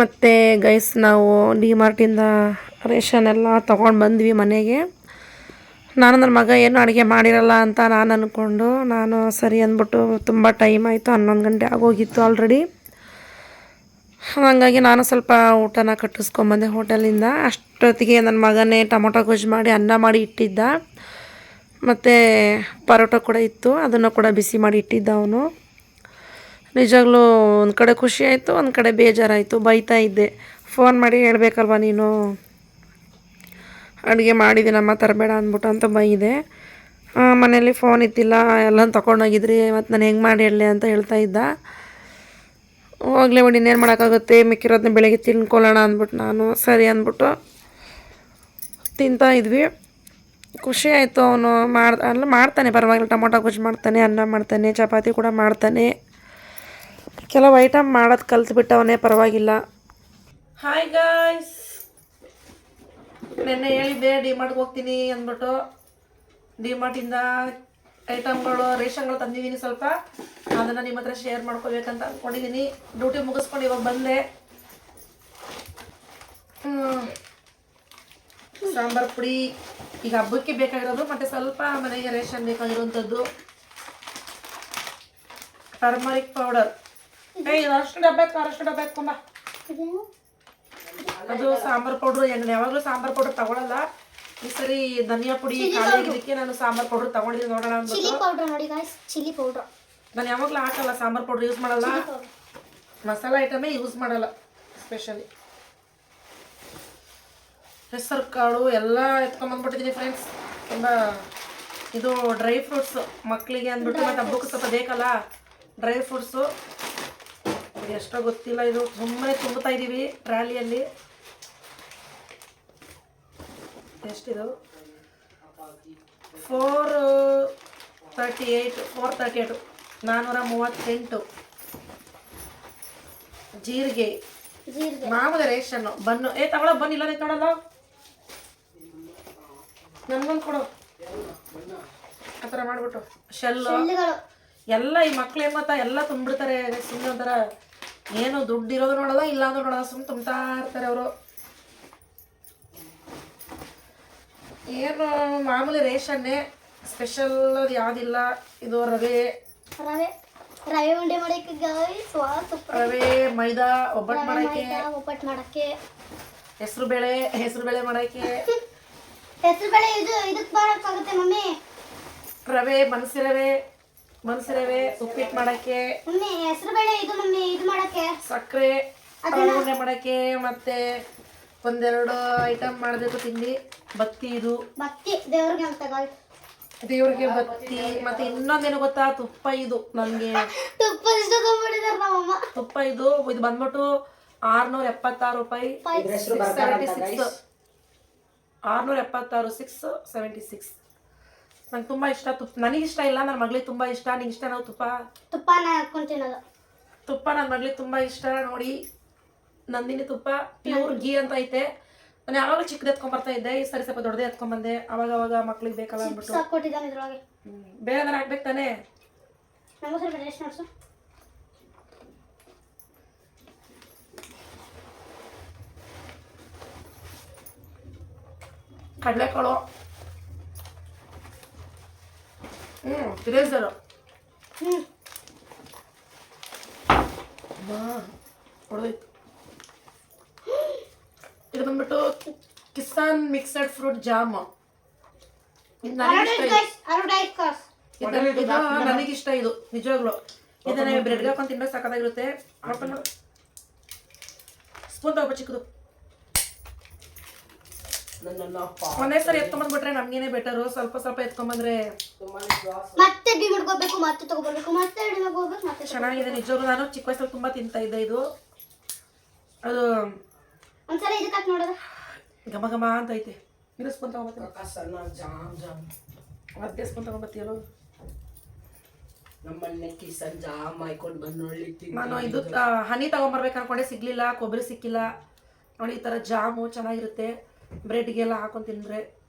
Speaker 1: ಮತ್ತು ಗೈಸ್ ನಾವು ಡಿಮಾರ್ಟಿಂದ ರೇಷನ್ ಎಲ್ಲ ತೊಗೊಂಡು ಬಂದ್ವಿ ಮನೆಗೆ. ನಾನು ನನ್ನ ಮಗ ಏನು ಅಡುಗೆ ಮಾಡಿರಲ್ಲ ಅಂತ ನಾನು ಅಂದ್ಕೊಂಡು ನಾನು ಸರಿ ಅಂದ್ಬಿಟ್ಟು ತುಂಬ ಟೈಮ್ ಆಯಿತು, 11 ಗಂಟೆ ಆಗೋಗಿತ್ತು ಆಲ್ರೆಡಿ. ಹಾಗಾಗಿ ನಾನು ಸ್ವಲ್ಪ ಊಟನ ಕಟ್ಟಿಸ್ಕೊಂಬಂದೆ ಹೋಟೆಲಿಂದ. ಅಷ್ಟೊತ್ತಿಗೆ ನನ್ನ ಮಗನೇ ಟೊಮೊಟೊ ಗೊಜ್ಜು ಮಾಡಿ ಅನ್ನ ಮಾಡಿ ಇಟ್ಟಿದ್ದ, ಮತ್ತು ಪರೋಟ ಕೂಡ ಇತ್ತು, ಅದನ್ನು ಕೂಡ ಬಿಸಿ ಮಾಡಿ ಇಟ್ಟಿದ್ದ ಅವನು. ನಿಜವಾಗ್ಲೂ ಒಂದು ಕಡೆ ಖುಷಿ ಆಯಿತು, ಒಂದು ಕಡೆ ಬೇಜಾರಾಯಿತು. ಬೈತಾ ಇದ್ದೆ, ಫೋನ್ ಮಾಡಿ ಹೇಳ್ಬೇಕಲ್ವ ನೀನು ಅಡುಗೆ ಮಾಡಿದ್ದೀನಮ್ಮ ತರಬೇಡ ಅಂದ್ಬಿಟ್ಟು ಅಂತ ಬೈದೆ. ಮನೇಲಿ ಫೋನ್ ಇತ್ತಿಲ್ಲ, ಎಲ್ಲ ತೊಗೊಂಡೋಗಿದ್ರಿ, ಮತ್ತು ನಾನು ಹೆಂಗೆ ಮಾಡಿ ಹೇಳಲಿ ಅಂತ ಹೇಳ್ತಾ ಇದ್ದ. ಹೋಗ್ಲೇ ಬಿಡಿ, ಇನ್ನೇನು ಮಾಡೋಕ್ಕಾಗುತ್ತೆ, ಮಿಕ್ಕಿರೋದನ್ನ ಬೆಳಗ್ಗೆ ತಿನ್ಕೊಳ್ಳೋಣ ಅಂದ್ಬಿಟ್ಟು ನಾನು ಸರಿ ಅಂದ್ಬಿಟ್ಟು ತಿಂತಾಯಿದ್ವಿ. ಖುಷಿ ಆಯಿತು. ಅವನು ಮಾಡ್ತಾನೆ, ಪರವಾಗಿಲ್ಲ. ಟೊಮೊಟೊ ಗೊಜ್ಜು ಮಾಡ್ತಾನೆ, ಅನ್ನ ಮಾಡ್ತಾನೆ, ಚಪಾತಿ ಕೂಡ ಮಾಡ್ತಾನೆ. ಕೆಲವು ಐಟಮ್ ಮಾಡೋದು ಕಲ್ತ್ಬಿಟ್ಟವನೇ, ಪರವಾಗಿಲ್ಲ. ಹಾಯ್ ಗಾಯ್ಸ್, ನೆನ್ನೆ ಹೇಳಿದ್ದೆ ಡಿಮಾರ್ಟ್ಗೆ ಹೋಗ್ತೀನಿ ಅಂದ್ಬಿಟ್ಟು. ಡಿಮಾರ್ಟಿಂದ ಐಟಮ್ಗಳು ರೇಷನ್ಗಳು ತಂದಿದ್ದೀನಿ ಸ್ವಲ್ಪ, ಅದನ್ನು ನಿಮ್ಮ ಹತ್ರ ಶೇರ್ ಮಾಡ್ಕೋಬೇಕಂತ ಅಂದ್ಕೊಂಡಿದ್ದೀನಿ. ಡ್ಯೂಟಿ ಮುಗಿಸ್ಕೊಂಡು ಇವಾಗ ಬಂದೆ. ಸಾಂಬಾರು ಪುಡಿ ಈಗ ಹಬ್ಬಕ್ಕೆ ಬೇಕಾಗಿರೋದು, ಮತ್ತು ಸ್ವಲ್ಪ ಮನೆಗೆ ರೇಷನ್ ಬೇಕಾಗಿರುವಂಥದ್ದು. ಟರ್ಮರಿಕ್ ಪೌಡರ್ ಅಷ್ಟು ಡಬ್ಬ ಎತ್ಕೊಂಬ. ಅದು ಸಾಂಬಾರು ಪೌಡ್ರು. ಯಾವಾಗಲೂ ಸಾಂಬಾರು ಪೌಡ್ರ್ ತಗೊಳ್ಳಲ್ಲ, ಈ ಸರಿ ಧನಿಯಾ ಪುಡಿ ಖಾಲಿ ಆಗಿದ್ದಕ್ಕೆ ನಾನು ಸಾಂಬಾರು ಪೌಡ್ರ್ ತಗೊಂಡಿದ್ದೀನಿ. ನೋಡೋಣ ಅಂದ್ಬಿಟ್ಟು. ನಾನು ಯಾವಾಗಲೂ ಹಾಕಲ್ಲ ಸಾಂಬಾರು ಪೌಡ್ರ್, ಯೂಸ್ ಮಾಡಲ್ಲ. ಮಸಾಲೆ ಐಟಮೇ ಯೂಸ್ ಮಾಡಲ್ಲ ಸ್ಪೆಷಲಿ. ಹೆಸರು ಕಾಳು ಎಲ್ಲ ಎತ್ಕೊಂಬಂದ್ಬಿಟ್ಟಿದ್ದೀನಿ ಫ್ರೆಂಡ್ಸ್. ತುಂಬ ಇದು ಡ್ರೈ ಫ್ರೂಟ್ಸು ಮಕ್ಕಳಿಗೆ ಅಂದ್ಬಿಟ್ಟು, ಮತ್ತು ಹಬ್ಬಕ್ಕೆ ಸ್ವಲ್ಪ ಬೇಕಲ್ಲ ಡ್ರೈ ಫ್ರೂಟ್ಸು. ಎಷ್ಟೋ ಗೊತ್ತಿಲ್ಲ, ಇದು ಸುಮ್ಮನೆ ತುಂಬುತ್ತಾ ಇದ್ದೀವಿ ಟ್ರಾಲಿಯಲ್ಲಿ. ಎಷ್ಟಿದು? 438 438 ಜೀರಿಗೆ ಮಾಮೂಲಿ ರೇಷನ್ನು. ಬನ್ನು ತಗೊಳ್ಳೋ, ಬನ್ನಿ ಇಲ್ಲ ನೋಡಲ್ಲ, ನನ್ಗೊಂದು ಕೊಡು. ಆ ಥರ ಮಾಡಿಬಿಟ್ಟು ಶೆಲ್ಲು ಎಲ್ಲ ಈ ಮಕ್ಳು ಏನು ಗೊತ್ತಾ, ಎಲ್ಲ ತುಂಬಿಡ್ತಾರೆ. ಸುಮ್ಮನೆ ಒಂಥರ ಏನು ದುಡ್ಡು ಇರೋದು ನೋಡಲ್ಲ, ಇಲ್ಲ ಅಂದ್ರೂ ನೋಡಲ್ಲ, ಸುಮ್ಮನೆ ತುಂಬ್ತಾ ಇರ್ತಾರೆ ಅವರು. ಏನು ಮಾಮೂಲಿ ರೇಷನ್ನೇ, ಸ್ಪೆಷಲ್ ಅದು ಯಾವುದಿಲ್ಲ. ಇದು ರವೆ
Speaker 3: ಉಂಡೆ ಮಾಡಕ್ಕೆ,
Speaker 1: ರವೆ ಮೈದಾ ಒಬ್ಬಟ್ಟು
Speaker 3: ಮಾಡಕ್ಕೆ,
Speaker 1: ಹೆಸರು ಬೇಳೆ ಮಾಡಕ್ಕೆ,
Speaker 3: ಹೆಸರು ಬೇಳೆ ಇದಕ್ಕೆ ಮಾಡಕ್ಕಾಗುತ್ತೆ ಮಮ್ಮಿ.
Speaker 1: ರವೆ ಮನಸಿ ರವೆ ಮನ್ಸರವೆ ಉಪ್ಪಿಟ್ಟು ಮಾಡಕ್ಕೆ,
Speaker 3: ಮಮ್ಮಿ ಹೆಸರು ಬೇಳೆ ಇದು ಮಮ್ಮಿ ಇದು ಮಾಡಕ್ಕೆ
Speaker 1: ಸಕ್ಕರೆ ಉಂಡೆ ಮಾಡಕ್ಕೆ, ಮತ್ತೆ ಒಂದೆರಡು ಐಟಮ್ ಮಾಡಬೇಕು ತಿಂಡಿ. ಬತ್ತಿ ಇದು
Speaker 3: ಬತ್ತಿ ದೇವ್ರಿಗೆ ಅಂತ
Speaker 1: ದೇವ್ರಿಗೆ ಬತ್ತಿ, ಮತ್ತೆ ಇನ್ನೊಂದೇನು ಗೊತ್ತಾ, ತುಪ್ಪ. ಇದು ನನಗೆ
Speaker 3: ತುಪ್ಪ ಇಷ್ಟ ತಗೊಂಡ್ಬಿಟ್ಟಿದಾರೆ ನಮ್ಮಮ್ಮ.
Speaker 1: ತುಪ್ಪ ಇದು ಬಂದ್ಬಿಟ್ಟು 676 ರೂಪಾಯಿ, 676, 676 ನಂಗೆ ತುಂಬ ಇಷ್ಟ ತುಪ್ಪ. ನನಗಿಷ್ಟ ಇಲ್ಲ, ನನ್ನ ಮಗಳಿಗೆ ತುಂಬ ಇಷ್ಟ. ನಿಂಗೆ ಇಷ್ಟ ನಾವು
Speaker 3: ತುಪ್ಪನ ಹಾಕೊಂಡು ತಿನ್ನೋದು.
Speaker 1: ತುಪ್ಪ ನನ್ನ ಮಗಳಿಗೆ ತುಂಬ ಇಷ್ಟ. ನೋಡಿ ನಂದಿನಿ ತುಪ್ಪ ಪ್ಯೂರ್ ಗೀ ಅಂತ ಐತೆ. ನಾನು ಯಾವಾಗಲೂ ಚಿಕ್ಕದು ಎತ್ಕೊಂಡ್ಬರ್ತಾ ಇದ್ದೆ, ಈ ಸರಿ ಸ್ವಲ್ಪ ದೊಡ್ಡದೇ ಎತ್ಕೊಂಡ್ಬಂದೆ. ಅವಾಗ ಮಕ್ಳಿಗೆ ಬೇಕಲ್ಲ ಅಂದ್ಬಿಟ್ಟು.
Speaker 3: ಕೊಟ್ಟಿದ್ದಾನೆ ಇದ್ರೊಳಗೆ
Speaker 1: ಬೇರೆ ಅದನ್ನ ಹಾಕ್ಬೇಕು ತಾನೇ.
Speaker 3: ನಮಗೂ ಸ್ವಲ್ಪ ಟೇಸ್ಟ್ ನೋಡ್ಸು.
Speaker 1: ಕಡಲೆಕಾಳು, ಇರೇಸರು, ಹೊಡೆದೈತು. ಇದು ಬಂದ್ಬಿಟ್ಟು ಕಿಸಾನ್ ಮಿಕ್ಸಡ್ ಫ್ರೂಟ್ ಜಾಮ್. ಇದು ನನಗಿಷ್ಟ. ಇದು ನಿಜವಾಗ್ಲು ಇದನ್ನ ಬ್ರೆಡ್ ಹಾಕೊಂಡು ತಿನ್ನೋಕೆ ಸಾಕಾಗಿರುತ್ತೆ. ಸ್ಪೂನ್ ತಗೋಬೇಕು ಚಿಕ್ಕದು. ಒಂದೇ ಸರಿ ಎತ್ಕೊಂಡ್ಬಂದ್ಬಿಟ್ರೆ ನಮ್ಗೇನೆ ಬೆಟರು. ಸ್ವಲ್ಪ ಎತ್ಕೊಂಡ್ಬಂದ್ರೆ
Speaker 3: ಮತ್ತೆ ಡಿ ಮಾಡ್ಕೋಬೇಕು, ಮತ್ತೆ ತಗೋಬೇಕು, ಮತ್ತೆ ಡಿ ಮಾಡ್ಕೋಬೇಕು, ಮತ್ತೆ
Speaker 1: ಚೆನ್ನಾಗಿದೆ ನಿಜವಾಗ್ಲು. ನಾನು ಚಿಕ್ಕ ವಯಸ್ಸಲ್ಲಿ ತುಂಬಾ ತಿಂತಾ ಇದ್ದೆ ಇದು. ಅದು
Speaker 3: ಒಂದ್ಸಲ ಇದಕ್ಕೆ ಹಾಕಿ ನೋಡೋದು,
Speaker 1: ಘಮ ಅಂತ ಐತೆ. ಇದು ಸ್ಪೂನ್ ತಗೊಂಬತ್ತೀನಿ. ಮತ್ತೆ ಸ್ಪೂನ್ ತಗೊಂಬತ್ತೀಯಲ್ಲ.
Speaker 2: ನಮ್ಮನೆ ಕಿಸನ್ ಜಾಮ್ ಹಾಕೊಂಡು ಬಂದು ನೋಡಿ.
Speaker 1: ನಾನು ಇದು ಹನಿ ತಗೊಂಬರ್ಬೇಕು ಅನ್ಕೊಂಡೆ, ಸಿಗ್ಲಿಲ್ಲ. ಕೊಬ್ಬರಿ ಸಿಕ್ಕಿಲ್ಲ. ನೋಡಿ ಈ ಥರ ಜಾಮು ಚೆನ್ನಾಗಿರುತ್ತೆ. ಬ್ರೆಡ್ಗೆಲ್ಲ ಹಾಕೊಂಡು ತಿಂದರೆ.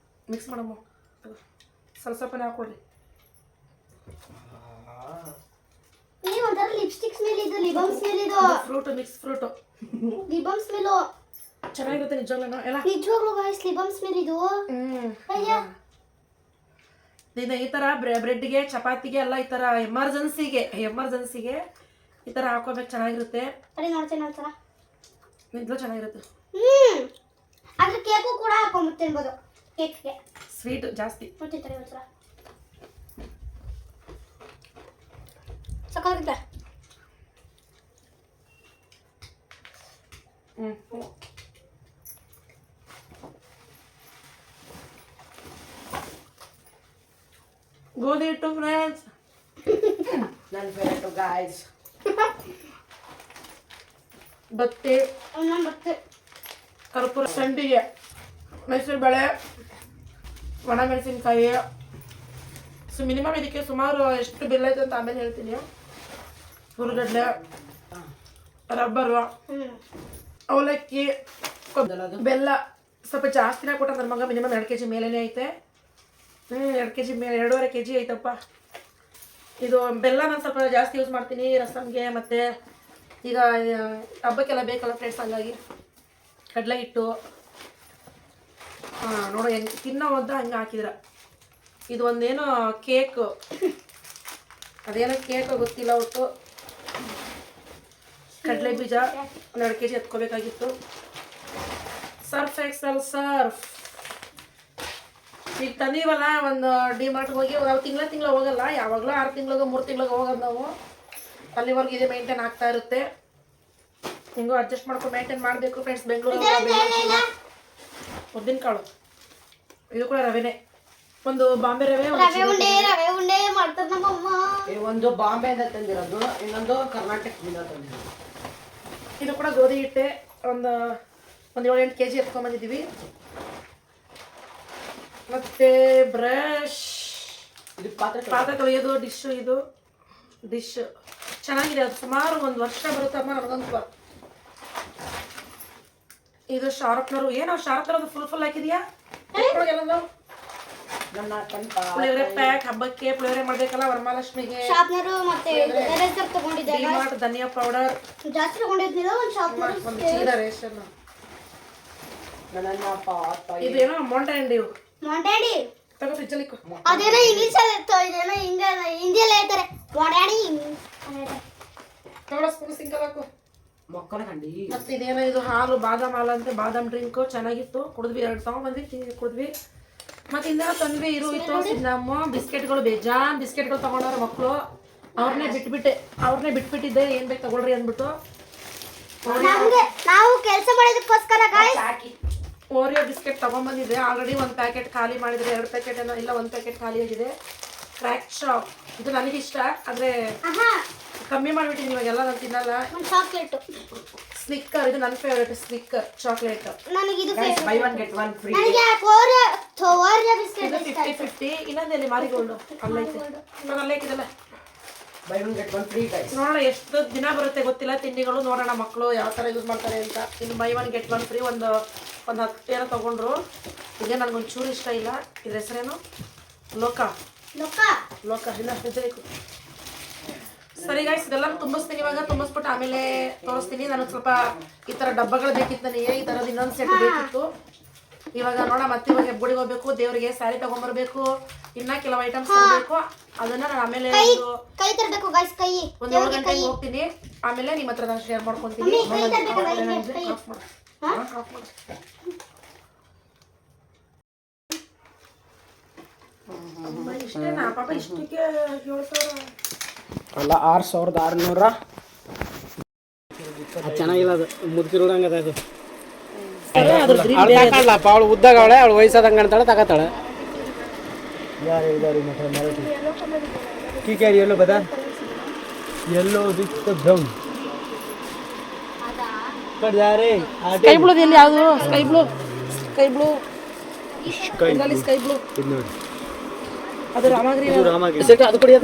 Speaker 1: ಮಿಕ್ಸ್ ಮಾಡಮ್ಮ, ಸ್ವಲ್ಪನೇ ಹಾಕೊಡ್ರಿ.
Speaker 3: ಈ ಒಂಥರ ಲಿಪ್ಸ್ಟಿಕ್ ಸ್ಮೆಲ್ ಇದು, ಲಿಬಮ್ ಸ್ಮೆಲ್ ಇದು,
Speaker 1: ಫ್ರೂಟು, ಮಿಕ್ಸ್ ಫ್ರೂಟು,
Speaker 3: ಲಿಬಮ್ ಸ್ಮೆಲ್ಲು
Speaker 1: ಚೆನ್ನಾಗಿರುತ್ತೆ ನಿಜವಾಗ್ಲೂ. ಎಲ್ಲ
Speaker 3: ನಿಜವಾಗ್ಲೂ ಗೈಸ್ ಲಿಬಮ್ ಸ್ಮೆಲ್ ಇದು. ಅಯ್ಯ
Speaker 1: ಇದು ಈ ಥರ ಬ್ರೆಡ್ಗೆ, ಚಪಾತಿಗೆ ಎಲ್ಲ ಈ ಥರ ಎಮರ್ಜೆನ್ಸಿಗೆ ಈ ಥರ ಹಾಕೋಬೇಕು. ಚೆನ್ನಾಗಿರುತ್ತೆ.
Speaker 3: ಅಡಿ ನೋಡ್ತೇನೆ ಒಂದ್ಸಲ.
Speaker 1: ನಿಜ ಚೆನ್ನಾಗಿರುತ್ತೆ.
Speaker 3: ಅದ್ರ ಕೇಕು ಕೂಡ ಹಾಕೊಂಡ್ಬಿಟ್ಟು ತಿನ್ಬೋದು. ಕೇಕ್ಗೆ
Speaker 1: ಸ್ವೀಟ್ ಜಾಸ್ತಿ
Speaker 3: ನೋಡ್ತಿರ್ತಾರೆ ಒಂದ್ಸಲ. ಸಾಕಾಗುತ್ತೆ.
Speaker 1: ಗೋಧಿ ಹಿಟ್ಟು ಫ್ರೆಂಡ್ಸ್,
Speaker 2: ನನ್ನ ಫೇವರೇಟ್ ಗಾಯ್ಸ್.
Speaker 1: ಬತ್ತಿ,
Speaker 3: ಮತ್ತೆ
Speaker 1: ಕರ್ಪೂರ, ಸಂಡಿಗೆ, ಮೈಸೂರು ಬೇಳೆ, ಒಣಮೆಣಸಿನ್ಕಾಯಿ. ಮಿನಿಮಮ್ ಇದಕ್ಕೆ ಸುಮಾರು ಎಷ್ಟು ಬಿಲ್ ಆಯ್ತು ಅಂತ ಆಮೇಲೆ ಹೇಳ್ತೀನಿ. ಹುರುಗಡ್ಲೆ, ರಬ್ಬರು, ಅವಲಕ್ಕಿ, ಬೆಲ್ಲ ಸ್ವಲ್ಪ ಜಾಸ್ತಿನೇ ಕೊಟ್ಟ ನನ್ನ ಮಗ. ಮಿನಿಮಮ್ 2 kg ಮೇಲೇ ಐತೆ. 2 kg ಮೇಲೆ 2.5 kg ಐತಪ್ಪ. ಇದು ಬೆಲ್ಲ ನಾನು ಸ್ವಲ್ಪ ಜಾಸ್ತಿ ಯೂಸ್ ಮಾಡ್ತೀನಿ ರಸಮ್ಗೆ. ಮತ್ತು ಈಗ ಹಬ್ಬಕ್ಕೆಲ್ಲ ಬೇಕಲ್ಲ ಫ್ರೆಂಡ್ಸ್, ಹಂಗಾಗಿ ಕಡಲೆ ಹಿಟ್ಟು ನೋಡೋ ಹೆಂಗೆ ತಿನ್ನೋ ಹಂಗೆ ಹಾಕಿದ್ರ. ಇದು ಒಂದೇನೋ ಕೇಕು, ಅದೇನೋ ಕೇಕು ಗೊತ್ತಿಲ್ಲ. ಒಟ್ಟು ಕಡಲೆ ಬೀಜ 2 kg ಎತ್ಕೋಬೇಕಾಗಿತ್ತು. ಸರ್ಫ್ ಎಕ್ಸೆಲ್ ಸರ್ಫ್ ಈಗ ತಂದೀವಲ್ಲ. ಒಂದು ಡಿಮಾರ್ಟ್ಗೆ ಹೋಗಿ ನಾವು ತಿಂಗಳ ಹೋಗಲ್ಲ, ಯಾವಾಗಲೂ 6 ತಿಂಗಳಿಗೆ 3 ತಿಂಗಳಿಗೆ ಹೋಗೋದು ನಾವು. ಅಲ್ಲಿವರೆಗೂ ಇದೇ ಮೇಂಟೈನ್ ಆಗ್ತಾ ಇರುತ್ತೆ. ಹಿಂಗೋ ಅಡ್ಜಸ್ಟ್ ಮಾಡ್ಕೊಂಡು ಮೇಂಟೈನ್ ಮಾಡಬೇಕು ಫ್ರೆಂಡ್ಸ್. ಬೆಂಗಳೂರು ಉದ್ದಿನ ಕಾಳು, ಇದು ಕೂಡ ರವೆನೇ. ಒಂದು ಬಾಂಬೆ ರವೆ,
Speaker 3: ಉಂಡೆ ಮಾಡ್ತಾರೆ ನಮ್ಮಮ್ಮ.
Speaker 2: ಒಂದು ಬಾಂಬೆಯಿಂದ ತಂದಿರೋದು, ಇನ್ನೊಂದು ಕರ್ನಾಟಕದಿಂದ ತಂದಿರೋದು.
Speaker 1: ಇದು ಕೂಡ ಗೋಧಿ ಹಿಟ್ಟೆ. ಒಂದು 7-8 kg ಎತ್ಕೊಂಡ್ಬಂದಿದ್ದೀವಿ. ಮತ್ತೆ ಬ್ರಷ್,
Speaker 2: ಇದು ಪಾತ್ರೆ
Speaker 1: ತೊಳೆಯೋದು, ಇದು ಡಿಶ್ ಚೆನ್ನಾಗಿದೆ. ಅದು ಸುಮಾರು 1 ವರ್ಷ ಬರುತ್ತಮ್ಮ ನನಗಂತೂ. ಇದು ಶಾರ್ಪ್ನರು. ಏನೋ ಶಾರ್ಪ್ನರ್ ಫುಲ್ ಹಾಕಿದ್ಯಾ? ಪುಳಿಯೋಗರೆ ಪ್ಯಾಕ್, ಹಬ್ಬಕ್ಕೆ ಪುಳಿಯೋಗರೆ ಮಾಡ್ಬೇಕಲ್ಲ, ವರಮಹಾಲಕ್ಷ್ಮಿಗೆ.
Speaker 3: ಶಾರ್ಪ್ನರು ಮತ್ತೆ ಎರೇಸರ್ ತಗೊಂಡಿದ್ದೆ.
Speaker 1: ಡಿಮಾರ್ಟ್ ಧನಿಯಾ ಪೌಡರ್
Speaker 3: ಜಾಸ್ತಿ ತಗೊಂಡಿದ್ನಿಲ್ಲ. ಒಂದು ಶಾರ್ಪ್ನರ್,
Speaker 1: ಒಂದು ಚೀಲ ರೇಷನ್. ಇದೇನೋ ಮೌಂಟೇನ್ ಡ್ಯೂ
Speaker 3: ಮೊಂಟ್ಯಾಡಿ
Speaker 1: ತಗೋ ಫ್ರಿಜ್ಜಲ್ಲಿ.
Speaker 3: ಅದೇನೋ ಇಂಗ್ಲಿಷ್ ಅಲ್ಲಿ ಇತ್ತು, ಇದೇನೋ ಹಿಂದಿಯಲ್ಲಿ ಹೇಳ್ತಾರೆ ಮೊಂಟ್ಯಾಡಿ.
Speaker 1: ತಗೊಳ್ಳೋ ಸ್ಪೂನ್ ಸಿಂಕಲ್ ಹಾಕು.
Speaker 2: ಮಕ್ಕಳ ಕಂಡಿ.
Speaker 1: ಮತ್ತೆ ಇದೇನೋ ಇದು ಹಾಲು, ಬಾದಾಮ್ ಹಾಲು ಅಂತ, ಬಾದಾಮ್ ಡ್ರಿಂಕು ಚೆನ್ನಾಗಿತ್ತು. ಕುಡಿದ್ವಿ, 2 ತಗೊಂಡ್ಬಂದ್ವಿ, ಕುಡಿದ್ವಿ. ಮತ್ತೆ ಇಂದ ತಂದ್ವಿ ಇತ್ತು ನಮ್ಮ ಬಿಸ್ಕೆಟ್ಗಳು. ಬೇಜಾನ್ ಬಿಸ್ಕೆಟ್ಗಳು ತಗೊಂಡವ್ರ ಮಕ್ಕಳು. ಅವ್ರನ್ನೇ ಬಿಟ್ಬಿಟ್ಟಿದ್ದೆ ಏನು ಬೇಕು ತಗೊಳ್ರಿ ಅಂದ್ಬಿಟ್ಟು
Speaker 3: ನಾವು ಕೆಲಸ ಮಾಡೋದಕ್ಕೋಸ್ಕರ ಗಾಯ್ಸ್
Speaker 1: ಓರಿಯೋ ಬಿಸ್ಕೆಟ್ ತೊಗೊಂಬಂದಿದ್ದೆ. ಆಲ್ರೆಡಿ ಒಂದು ಪ್ಯಾಕೆಟ್ ಖಾಲಿ ಮಾಡಿದ್ರೆ 2 ಪ್ಯಾಕೆಟ್ ಏನೋ ಇಲ್ಲ 1 ಪ್ಯಾಕೆಟ್ ಖಾಲಿ ಆಗಿದೆ. ಕ್ರ್ಯಾಕ್ ಶಾಕ್ ಇದು ನನಗಿಷ್ಟ, ಆದರೆ ಕಮ್ಮಿ ಮಾಡಿಬಿಟ್ಟಿದ್ದೀನಿ ಇವಾಗೆಲ್ಲ ನಾನು ತಿನ್ನಲ್ಲ.
Speaker 3: ಚಾಕ್ಲೇಟ್
Speaker 1: ಸ್ನಿಕ್ಕರ್ ಇದು ನನ್ನ ಫೇವ್ರೇಟ್, ಸ್ನಿಕ್ಕರ್ ಚಾಕ್ಲೇಟ್.
Speaker 3: ನನಗೆ ಇದು
Speaker 2: buy one get one free.
Speaker 3: ನನಗೆ ಓರಿಯೋ ಬಿಸ್ಕೆಟ್
Speaker 1: ಇದು 50-50. ಇನ್ನೊಂದಲ್ಲಿ ಮಾರಿಗೋಲ್ಡು ಅಲ್ಲೈತೆ, ಇವಾಗ ಅಲ್ಲೈತಿದಲ್ಲ.
Speaker 2: Buy one get one free guys.
Speaker 1: ನೋಡೋಣ ಎಷ್ಟು ದಿನ ಬರುತ್ತೆ ಗೊತ್ತಿಲ್ಲ ತಿಂಡಿಗಳು, ನೋಡೋಣ ಮಕ್ಕಳು ಯಾವ ಥರ ಯೂಸ್ ಮಾಡ್ತಾರೆ ಅಂತ. ಇನ್ನು by one get one free ಒಂದು 10 ಏನೋ ತೊಗೊಂಡ್ರು. ಈಗ ನನಗೊಂಚೂರು ಇಷ್ಟ ಇಲ್ಲ. ಇದ್ರ ಹೆಸರೇನು? ಲೋಕ ಇಲ್ಲ ಬೇಕು. ಸರಿ ಗಾಯ್ಸ್, ಇದೆಲ್ಲ ತುಂಬಿಸ್ತೀನಿ. ಇವಾಗ ತುಂಬಿಸ್ಬಿಟ್ಟು ಆಮೇಲೆ ತೋರಿಸ್ತೀನಿ. ನನಗೆ ಸ್ವಲ್ಪ ಈ ಥರ ಡಬ್ಬಗಳು ಬೇಕಿತ್ತು ನನಗೆ, ಈ ಥರದ್ದು ಇನ್ನೊಂದು ಸೆಟ್ ಬೇಕಿತ್ತು. ಇವಾಗ ನೋಡ ಮತ್ತೆ ಇವಾಗ ಹೆಬ್ಬುಡಿಗೆ ಹೋಗ್ಬೇಕು, ದೇವರಿಗೆ ಸ್ಯಾರಿ ತಗೊಂಬರ್ಬೇಕು, ಇನ್ನ ಕೆಲವು ಐಟಮ್ಸ್ ತರಬೇಕು. ಅದನ್ನ ನಾನು ಆಮೇಲೆ
Speaker 3: ಕೈ ತರಬೇಕು ಗಾಯ್ಸ್, ಕೈ
Speaker 1: ಒಂದು 7 ಗಂಟೆಗೆ ಹೋಗ್ತೀನಿ. ಆಮೇಲೆ ನಿಮ್ಮ ಹತ್ರ ನಾನು ಶೇರ್ ಮಾಡ್ಕೊತೀನಿ. ಇಷ್ಟೇನಾ ಪಾಪ? ಇಷ್ಟಕ್ಕೆ 7,000
Speaker 4: ಅಲ್ಲ 6,600. ಚೆನ್ನಾಗಿಲ್ಲ, ಅದು ಮುದುಕಿರೋದಂಗದ ಅದು. ತಗೊಳ್ಳಪ್ಪ, ಅವಳು ಉದ್ದಾಗ ಅವಳೆ, ಅವಳು ವಯಸ್ಸಾದಂಗೆ ಅಂತಾಳೆ, ತಗೋತಾಳೆ. ಯಾರು ಇದಾರೆ ಮತ್ತೆ ಮರಾಠಿ की कह रही है लो बता येलो विथ ब्राउन कट जा रे
Speaker 1: ಸ್ಕೈ ಬ್ಲೂ ಎಲ್ಲಿ ಯಾವುದು? ಸ್ಕೈ ಬ್ಲೂ
Speaker 4: ಇದು ನೋಡಿ,
Speaker 1: ಅದು ರಾಮಗಿರಿ.
Speaker 4: ಇದು ರಾಮಗಿರಿ ಸೆಟ್. ಅದು ಕೊಡಿ,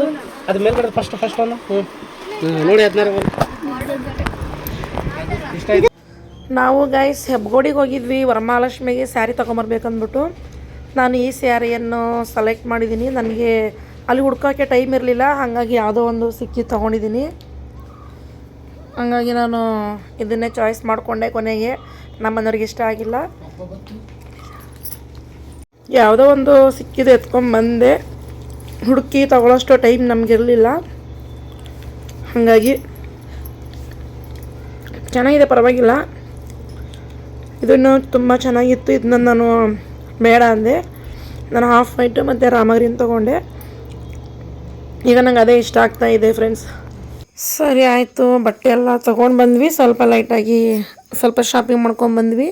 Speaker 4: ಅದು ಮೇಲೆ ಕಡೆ ಫಸ್ಟ್ ಒಂದು ನೋಡಿ 16 ಇಷ್ಟ ಆಯ್ತು.
Speaker 1: ನಾವು ಗೈಸ್ ಹೆಬ್ಗೋಡಿಗೆ ಹೋಗಿದ್ವಿ ವರಮಹಾಲಕ್ಷ್ಮಿಗೆ ಸ್ಯಾರಿ ತೊಗೊಂಬರ್ಬೇಕಂದ್ಬಿಟ್ಟು. ನಾನು ಈ ಸ್ಯಾರಿಯನ್ನು ಸೆಲೆಕ್ಟ್ ಮಾಡಿದ್ದೀನಿ. ನನಗೆ ಅಲ್ಲಿ ಹುಡ್ಕೋಕ್ಕೆ ಟೈಮ್ ಇರಲಿಲ್ಲ, ಹಾಗಾಗಿ ಯಾವುದೋ ಒಂದು ಸಿಕ್ಕಿ ತೊಗೊಂಡಿದ್ದೀನಿ. ಹಾಗಾಗಿ ನಾನು ಇದನ್ನೇ ಚಾಯ್ಸ್ ಮಾಡಿಕೊಂಡೆ. ಕೊನೆಗೆ ನಮ್ಮನೆಯವ್ರಿಗೆ ಇಷ್ಟ ಆಗಿಲ್ಲ, ಯಾವುದೋ ಒಂದು ಸಿಕ್ಕಿದೆ ಎತ್ಕೊಂಡ್ಬಂದೆ. ಹುಡುಕಿ ತೊಗೊಳ್ಳೋಷ್ಟು ಟೈಮ್ ನಮಗಿರಲಿಲ್ಲ, ಹಾಗಾಗಿ ಚೆನ್ನಾಗಿದೆ, ಪರವಾಗಿಲ್ಲ. ಇದನ್ನು ತುಂಬ ಚೆನ್ನಾಗಿತ್ತು. ಇದನ್ನ ನಾನು ಬೇಡ ಅಂದೆ. ನಾನು ಹಾಫ್ ವೈಟು ಮತ್ತು ರಾಮಗಿರಿನ ತೊಗೊಂಡೆ. ಈಗ ನಂಗೆ ಅದೇ ಇಷ್ಟ ಆಗ್ತಾ ಇದೆ ಫ್ರೆಂಡ್ಸ್. ಸರಿ ಆಯಿತು, ಬಟ್ಟೆ ಎಲ್ಲ ತೊಗೊಂಡು ಬಂದ್ವಿ. ಸ್ವಲ್ಪ ಶಾಪಿಂಗ್ ಮಾಡ್ಕೊಂಡ್ಬಂದ್ವಿ.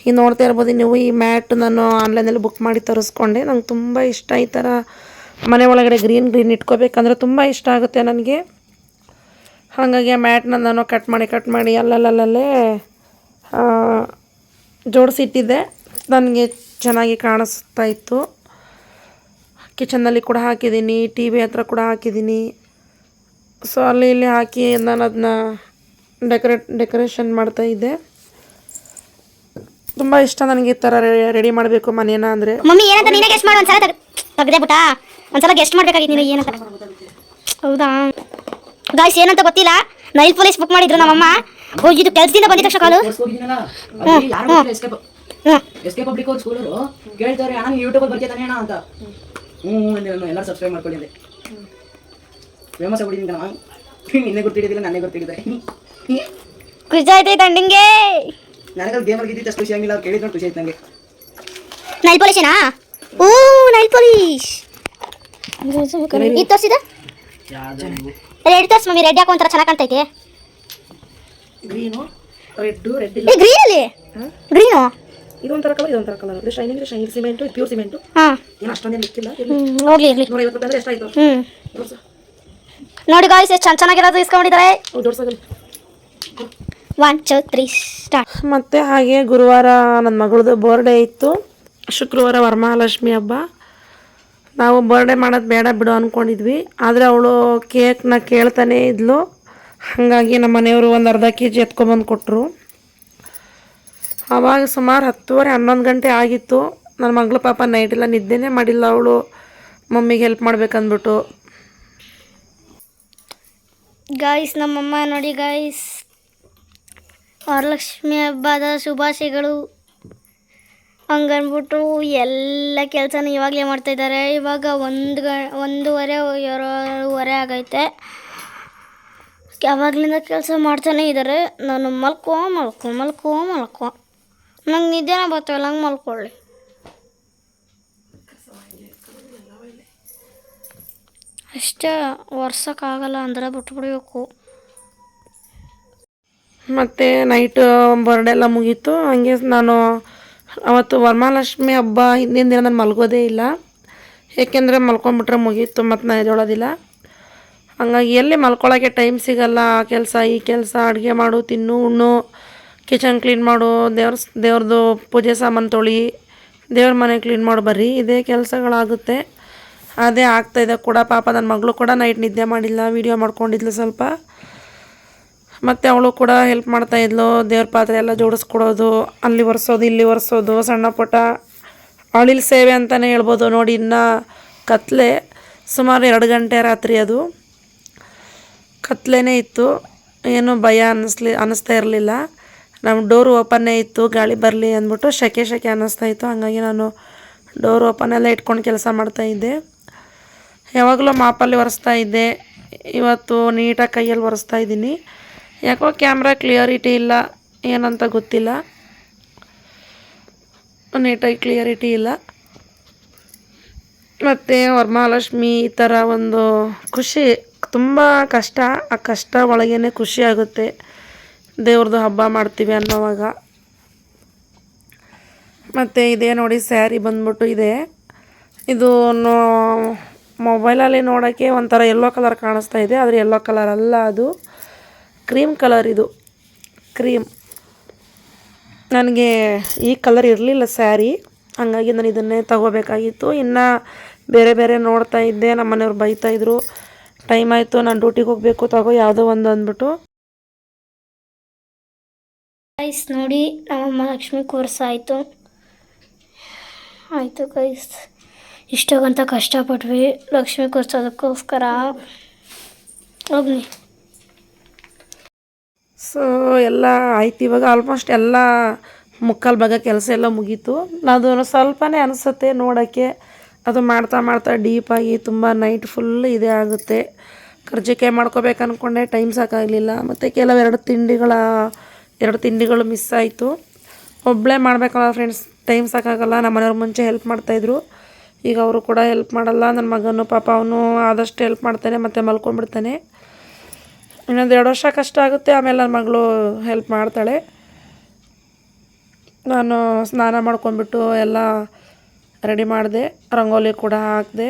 Speaker 1: ಈಗ ನೋಡ್ತಾ ಇರ್ಬೋದು ನೀವು, ಈ ಮ್ಯಾಟ್ ನಾನು ಆನ್ಲೈನಲ್ಲಿ ಬುಕ್ ಮಾಡಿ ತರಿಸ್ಕೊಂಡೆ. ನಂಗೆ ತುಂಬ ಇಷ್ಟ. ಈ ಥರ ಮನೆ ಒಳಗಡೆ ಗ್ರೀನ್ ಇಟ್ಕೋಬೇಕಂದ್ರೆ ತುಂಬ ಇಷ್ಟ ಆಗುತ್ತೆ ನನಗೆ. ಹಾಗಾಗಿ ಆ ಮ್ಯಾಟ್ನ ನಾನು ಕಟ್ ಮಾಡಿ ಅಲ್ಲಲ್ಲೇ ಜೋಡಿಸಿಟ್ಟಿದ್ದೆ. ನನಗೆ ಚೆನ್ನಾಗಿ ಕಾಣಿಸ್ತಾ ಇತ್ತು. ಕಿಚನ್ನಲ್ಲಿ ಕೂಡ ಹಾಕಿದ್ದೀನಿ, ಟಿ ವಿ ಹತ್ರ ಕೂಡ ಹಾಕಿದ್ದೀನಿ. ಸೊ ಅಲ್ಲಿ ಇಲ್ಲಿ ಹಾಕಿ ನಾನು ಅದನ್ನ ಡೆಕೋರೇಷನ್ ಮಾಡ್ತಾಯಿದ್ದೆ. ತುಂಬ ಇಷ್ಟ ನನಗೆ ಈ ಥರ ರೆಡಿ ಮಾಡಬೇಕು ಮನೇನ ಅಂದರೆ.
Speaker 3: ಮಮ್ಮಿ ಏನಂತ ನೀನೇ ಗೆಸ್ಟ್ ಮಾಡು. ಒಂದ್ಸಲ ತೆಗ್ದೆ ಬಿಟ್ಟ, ಒಂದ್ಸಲ ಗೆಸ್ಟ್ ಮಾಡ್ಬೇಕಾಗಿತ್ತು ನೀನು ಏನಂತ. ಹೌದಾ ಗಾಯ್ಸ್, ಏನಂತ ಗೊತ್ತಿಲ್ಲ, ನೈಲ್ ಪಾಲಿಶ್ ಬುಕ್ ಮಾಡಿದ್ರು ನಮ್ಮಮ್ಮ. ಇದು ಕೆಲಸದಿಂದ ಬಂದಿದ್ದ ತಕ್ಷಣ ಕಾಲು
Speaker 2: ಎಸ್ಕೇಪ್ ಪಬ್ಲಿಕ್ ಅವ್ರ ಸ್ಕೂಲರು ಕೇಳ್ತಾರೆ, ಅಣ್ಣ ನೀವು ಯೂಟ್ಯೂಬಲ್ಲಿ ಬರ್ತಿದ್ದಾನೆ ಅಣ್ಣ ಅಂತ. ಎಲ್ಲರೂ ಸಬ್ಸ್ಕ್ರೈಬ್ ಮಾಡ್ಕೊಳ್ಳಿ. ಫೇಮಸ್ ಆಗ್ಬಿಟ್ಟಿದ್ದೀನಿ ಕಣ. ನಿನ್ನೆ ಗೊತ್ತಿಡಿದಿಲ್ಲ, ನನಗೆ ಗೊತ್ತಿಡಿದೆ.
Speaker 3: ಖುಷಿ ಆಯ್ತು ತಂಡಿಂಗೆ.
Speaker 2: ನನಗೆ ಗೇಮಲ್ಲಿ ಇದ್ದಿದ್ದು ಅಷ್ಟು ಖುಷಿ ಆಗಿಲ್ಲ, ಅವ್ರು ಕೇಳಿದ್ರು ಖುಷಿ ಆಯ್ತು ನನಗೆ.
Speaker 3: ನೈಲ್ ಪಾಲಿಶೇನಾ? ಓ ನೈಲ್ ಪಾಲಿಶ್ ಇದು ತೋರಿಸಿದ ರೆಡ್ ತೋರ್ಸ್ ಮಮ್ಮಿ. ರೆಡ್ ಯಾಕೆ ಒಂಥರ ಚೆನ್ನಾಗಿ ಕಾಣ್ತೈತೆ.
Speaker 1: ಗ್ರೀನು ರೆಡ್ಡು
Speaker 3: ಏ ಗ್ರೀನಲ್ಲಿ ಗ್ರೀನು
Speaker 1: ಇದೊಂಥರ ಕಲರ್, ಇದೊಂಥರ ಕಲರ್. ಇದು ಶೈನಿಂಗ್ ಸಿಮೆಂಟು, ಇದು ಪ್ಯೂರ್ ಸಿಮೆಂಟು. ಏನು ಅಷ್ಟೊಂದೇನು ಲಿಕ್ಕಿಲ್ಲ.
Speaker 3: ಹೋಗ್ಲಿ ಇರ್ಲಿ.
Speaker 1: 150 ರೂಪಾಯಿ ಅಂದರೆ ಎಷ್ಟಾಯಿತು
Speaker 3: ನೋಡಿ ಗಾಯ್ಸ್, ಎಷ್ಟು ಚೆನ್ನಾಗಿರೋದು ಇಸ್ಕೊಂಡಿದ್ದಾರೆ.
Speaker 1: ಜೋಡ್ಸಾಗಲಿ.
Speaker 3: 1 2 3 ಸ್ಟಾರ್ಟ್.
Speaker 1: ಮತ್ತು ಹಾಗೆ ಗುರುವಾರ ನನ್ನ ಮಗಳದು ಬರ್ಡೇ ಇತ್ತು. ಶುಕ್ರವಾರ ವರಮಹಾಲಕ್ಷ್ಮಿ ಹಬ್ಬ. ನಾವು ಬರ್ಡೇ ಮಾಡೋದು ಬೇಡ ಬಿಡು ಅಂದ್ಕೊಂಡಿದ್ವಿ, ಆದರೆ ಅವಳು ಕೇಕ್ನ ಕೇಳ್ತಾನೇ ಇದ್ಲು. ಹಾಗಾಗಿ ನಮ್ಮ ಮನೆಯವರು ಒಂದು ಅರ್ಧ kg ಎತ್ಕೊಂಬಂದು ಕೊಟ್ಟರು. ಆವಾಗ ಸುಮಾರು 10:30 11 ಗಂಟೆ ಆಗಿತ್ತು. ನನ್ನ ಮಗಳು ಪಾಪ ನೈಟೆಲ್ಲ ನಿದ್ದೆನೇ ಮಾಡಿಲ್ಲ. ಅವಳು ಮಮ್ಮಿಗೆ ಹೆಲ್ಪ್ ಮಾಡ್ಬೇಕಂದ್ಬಿಟ್ಟು.
Speaker 3: ಗಾಯ್ಸ್, ನಮ್ಮಮ್ಮ ನೋಡಿ ಗಾಯ್ಸ್, ವರಲಕ್ಷ್ಮಿ ಹಬ್ಬದ ಶುಭಾಶಯಗಳು ಹಂಗನ್ಬಿಟ್ಟು ಎಲ್ಲ ಕೆಲಸನೂ ಇವಾಗಲೇ ಮಾಡ್ತಾಯಿದ್ದಾರೆ. ಇವಾಗ 1:30 ಆಗೈತೆ. ಯಾವಾಗಲಿಂದ ಕೆಲಸ ಮಾಡ್ತಾನೆ ಇದ್ದಾರೆ. ನಾನು ಮಲ್ಕೋ ನಂಗೆ ನಿದ್ದೆನ ಬರ್ತಾಯಿಲ್ಲ, ಹಂಗೆ ಮಲ್ಕೊಳ್ಳಿ. ಅಷ್ಟೇ ಒರ್ಸೋಕ್ಕಾಗಲ್ಲ ಅಂದ್ರೆ ಬಿಟ್ಬಿಡ್ಬೇಕು.
Speaker 1: ಮತ್ತು ನೈಟ್ ಬರ್ಡೇ ಎಲ್ಲ ಮುಗೀತು. ಹಂಗೆ ನಾನು ಅವತ್ತು ವರಮಹಾಲಕ್ಷ್ಮಿ ಹಬ್ಬ ಹಿಂದಿನ ದಿನ ನಾನು ಮಲ್ಗೋದೇ ಇಲ್ಲ. ಏಕೆಂದರೆ ಮಲ್ಕೊಂಬಿಟ್ರೆ ಮುಗೀತು, ಮತ್ತು ನಾನು ಎದ್ದೇಳೋದಿಲ್ಲ. ಹಂಗಾಗಿ ಎಲ್ಲಿ ಮಲ್ಕೊಳ್ಳೋಕ್ಕೆ ಟೈಮ್ ಸಿಗಲ್ಲ. ಆ ಕೆಲಸ ಈ ಕೆಲಸ, ಅಡುಗೆ ಮಾಡು, ತಿನ್ನು, ಉಣ್ಣು, ಕಿಚನ್ ಕ್ಲೀನ್ ಮಾಡು, ದೇವ್ರದ್ದು ಪೂಜೆ ಸಾಮಾನು ತೊಳಿ, ದೇವ್ರ ಮನೆ ಕ್ಲೀನ್ ಮಾಡು, ಬರ್ರಿ ಇದೇ ಕೆಲಸಗಳಾಗುತ್ತೆ. ಅದೇ ಆಗ್ತಾಯಿದೆ ಕೂಡ. ಪಾಪ ನನ್ನ ಮಗಳು ಕೂಡ ನೈಟ್ ನಿದ್ದೆ ಮಾಡಿಲ್ಲ, ವೀಡಿಯೋ ಮಾಡ್ಕೊಂಡಿದ್ಲು ಸ್ವಲ್ಪ. ಮತ್ತು ಅವಳು ಕೂಡ ಹೆಲ್ಪ್ ಮಾಡ್ತಾಯಿದ್ಲು. ದೇವ್ರ ಪಾತ್ರೆ ಎಲ್ಲ ಜೋಡಿಸ್ಕೊಡೋದು, ಅಲ್ಲಿ ಒರೆಸೋದು, ಇಲ್ಲಿ ಒರೆಸೋದು, ಸಣ್ಣ ಪುಟ್ಟ ಅಳಿಲ್ ಸೇವೆ ಅಂತಲೇ ಹೇಳ್ಬೋದು. ನೋಡಿ, ಇನ್ನು ಕತ್ಲೆ ಸುಮಾರು 2 ಗಂಟೆ ರಾತ್ರಿ, ಅದು ಕತ್ಲೆನೇ ಇತ್ತು. ಏನು ಭಯ ಅನ್ನಿಸ್ತಾ ಇರಲಿಲ್ಲ. ನಮ್ಮ ಡೋರ್ ಓಪನ್ನೇ ಇತ್ತು, ಗಾಳಿ ಬರಲಿ ಅಂದ್ಬಿಟ್ಟು. ಶೆಕೆ ಅನ್ನಿಸ್ತಾ ಇತ್ತು. ಹಾಗಾಗಿ ನಾನು ಡೋರ್ ಓಪನೆಲ್ಲ ಇಟ್ಕೊಂಡು ಕೆಲಸ ಮಾಡ್ತಾಯಿದ್ದೆ. ಯಾವಾಗಲೂ ಮಾಪಲ್ಲಿ ಒರೆಸ್ತಾ ಇದ್ದೆ. ಇವತ್ತು ನೀಟಾಗಿ ಕೈಯಲ್ಲಿ ಒರೆಸ್ತಾ ಇದ್ದೀನಿ. ಯಾಕೋ ಕ್ಯಾಮ್ರಾ ಕ್ಲಿಯರಿಟಿ ಇಲ್ಲ, ಏನಂತ ಗೊತ್ತಿಲ್ಲ, ನೀಟಾಗಿ ಕ್ಲಿಯರಿಟಿ ಇಲ್ಲ. ಮತ್ತು ವರಮಹಾಲಕ್ಷ್ಮಿ ಈ ಥರ ಒಂದು ಖುಷಿ, ತುಂಬ ಕಷ್ಟ, ಆ ಕಷ್ಟ ಒಳಗೇ ಖುಷಿ ಆಗುತ್ತೆ. ದೇವ್ರದ್ದು ಹಬ್ಬ ಮಾಡ್ತೀವಿ ಅನ್ನೋವಾಗ. ಮತ್ತು ಇದೇ ನೋಡಿ, ಸ್ಯಾರಿ ಬಂದ್ಬಿಟ್ಟು ಇದೆ. ಇದು ಮೊಬೈಲಲ್ಲಿ ನೋಡೋಕ್ಕೆ ಒಂಥರ ಯೆಲ್ಲೋ ಕಲರ್ ಕಾಣಿಸ್ತಾ ಇದೆ, ಆದರೆ ಯೆಲ್ಲೋ ಕಲರ್ ಅಲ್ಲ, ಅದು ಕ್ರೀಮ್ ಕಲರ್. ಇದು ಕ್ರೀಮ್. ನನಗೆ ಈ ಕಲರ್ ಇರಲಿಲ್ಲ ಸ್ಯಾರಿ, ಹಾಗಾಗಿ ನಾನು ಇದನ್ನೇ ತಗೋಬೇಕಾಗಿತ್ತು. ಇನ್ನು ಬೇರೆ ಬೇರೆ ನೋಡ್ತಾ ಇದ್ದೆ. ನಮ್ಮ ಮನೆಯವ್ರು ಬೈತಾಯಿದ್ರು, ಟೈಮ್ ಆಯಿತು, ನಾನು ಡ್ಯೂಟಿಗೆ ಹೋಗಬೇಕು, ತಗೋ ಯಾವುದೋ ಒಂದು ಅಂದ್ಬಿಟ್ಟು.
Speaker 3: ಗೈಸ್ ನೋಡಿ, ನಮ್ಮಮ್ಮ ಲಕ್ಷ್ಮಿ ಕೋರ್ಸ್ ಆಯಿತು ಗೈಸ್. ಇಷ್ಟೊಂತ ಕಷ್ಟಪಟ್ವಿ ಲಕ್ಷ್ಮಿ ಕೂರ್ಸೋದಕ್ಕೋಸ್ಕರ. ಹೋಗ್ಲಿ.
Speaker 1: ಸೊ ಎಲ್ಲ ಆಯ್ತು. ಇವಾಗ ಆಲ್ಮೋಸ್ಟ್ ಎಲ್ಲ ಮುಕ್ಕಾಲು ಭಾಗ ಕೆಲಸ ಎಲ್ಲ ಮುಗೀತು. ಅದು ಸ್ವಲ್ಪನೇ ಅನಿಸುತ್ತೆ ನೋಡೋಕ್ಕೆ. ಅದು ಮಾಡ್ತಾ ಮಾಡ್ತಾ ಡೀಪಾಗಿ ತುಂಬ ನೈಟ್ ಫುಲ್ ಇದೇ ಆಗುತ್ತೆ. ಕರ್ಜಿಕಾಯಿ ಮಾಡ್ಕೋಬೇಕು ಅಂದ್ಕೊಂಡೆ, ಟೈಮ್ ಸಾಕಾಗಲಿಲ್ಲ. ಮತ್ತು ಕೆಲವು 2 ತಿಂಡಿಗಳು ಮಿಸ್ ಆಯಿತು. ಒಬ್ಬಳೇ ಮಾಡಬೇಕಲ್ಲ ಫ್ರೆಂಡ್ಸ್, ಟೈಮ್ ಸಾಕಾಗಲ್ಲ. ನಮ್ಮ ಮನೆಯವ್ರು ಮುಂಚೆ ಹೆಲ್ಪ್ ಮಾಡ್ತಾಯಿದ್ರು, ಈಗ ಅವರು ಕೂಡ ಹೆಲ್ಪ್ ಮಾಡಲ್ಲ. ನನ್ನ ಮಗನು ಪಾಪ, ಅವನು ಆದಷ್ಟು ಹೆಲ್ಪ್ ಮಾಡ್ತಾನೆ, ಮತ್ತು ಮಲ್ಕೊಂಡ್ಬಿಡ್ತಾನೆ. ಇನ್ನೊಂದು 2 ವರ್ಷ ಕಷ್ಟ ಆಗುತ್ತೆ, ಆಮೇಲೆ ನನ್ನ ಮಗಳು ಹೆಲ್ಪ್ ಮಾಡ್ತಾಳೆ. ನಾನು ಸ್ನಾನ ಮಾಡ್ಕೊಂಡ್ಬಿಟ್ಟು ಎಲ್ಲ ರೆಡಿ ಮಾಡಿದೆ, ರಂಗೋಲಿ ಕೂಡ ಹಾಕಿದೆ.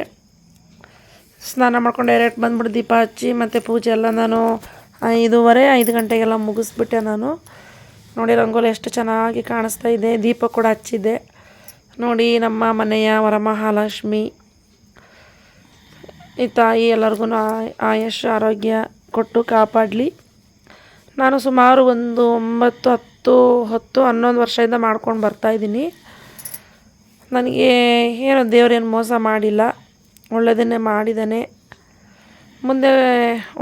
Speaker 1: ಸ್ನಾನ ಮಾಡ್ಕೊಂಡು ಡೈರೆಕ್ಟ್ ಬಂದ್ಬಿಟ್ಟು ದೀಪ ಹಚ್ಚಿ ಮತ್ತು ಪೂಜೆ ಎಲ್ಲ ನಾನು 5 ಗಂಟೆಗೆಲ್ಲ ಮುಗಿಸ್ಬಿಟ್ಟೆ. ನಾನು ನೋಡಿ, ರಂಗೋಲಿ ಎಷ್ಟು ಚೆನ್ನಾಗಿ ಕಾಣಿಸ್ತಾ ಇದೆ. ದೀಪ ಕೂಡ ಹಚ್ಚಿದ್ದೆ. ನೋಡಿ, ನಮ್ಮ ಮನೆಯ ವರಮಹಾಲಕ್ಷ್ಮಿ ಈ ತಾಯಿ ಎಲ್ಲರಿಗೂ ಆಯುಷ್ ಆರೋಗ್ಯ ಕೊಟ್ಟು ಕಾಪಾಡಲಿ. ನಾನು ಸುಮಾರು ಒಂದು 11 ವರ್ಷದಿಂದ ಮಾಡ್ಕೊಂಡು ಬರ್ತಾಯಿದ್ದೀನಿ. ನನಗೆ ಏನು ದೇವ್ರೇನು ಮೋಸ ಮಾಡಿಲ್ಲ, ಒಳ್ಳೆಯದನ್ನೇ ಮಾಡಿದ್ದಾನೆ. ಮುಂದೆ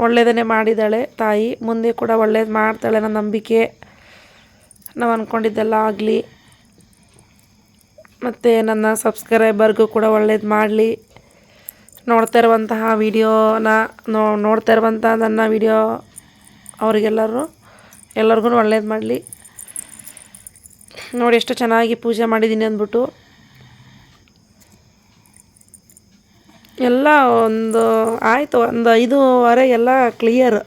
Speaker 1: ಒಳ್ಳೆಯದನ್ನೇ ಮಾಡಿದ್ದಾಳೆ ತಾಯಿ, ಮುಂದೆ ಕೂಡ ಒಳ್ಳೇದು ಮಾಡ್ತಾಳೆ ನನ್ನ ನಂಬಿಕೆ. ನಾವು ಅಂದ್ಕೊಂಡಿದ್ದೆಲ್ಲ ಆಗಲಿ. ಮತ್ತು ನನ್ನ ಸಬ್ಸ್ಕ್ರೈಬರ್ಗೂ ಕೂಡ ಒಳ್ಳೇದು ಮಾಡಲಿ. ನೋಡ್ತಾ ಇರುವಂತಹ ವಿಡಿಯೋನ ನೋಡ್ತಾ ಇರುವಂಥ ನನ್ನ ವಿಡಿಯೋ ಎಲ್ಲರಿಗೂ ಒಳ್ಳೇದು ಮಾಡಲಿ. ನೋಡಿ ಎಷ್ಟು ಚೆನ್ನಾಗಿ ಪೂಜೆ ಮಾಡಿದ್ದೀನಿ ಅಂದ್ಬಿಟ್ಟು. ಎಲ್ಲ ಆಯಿತು, ಒಂದು 5:15 ಎಲ್ಲ ಕ್ಲಿಯರ್.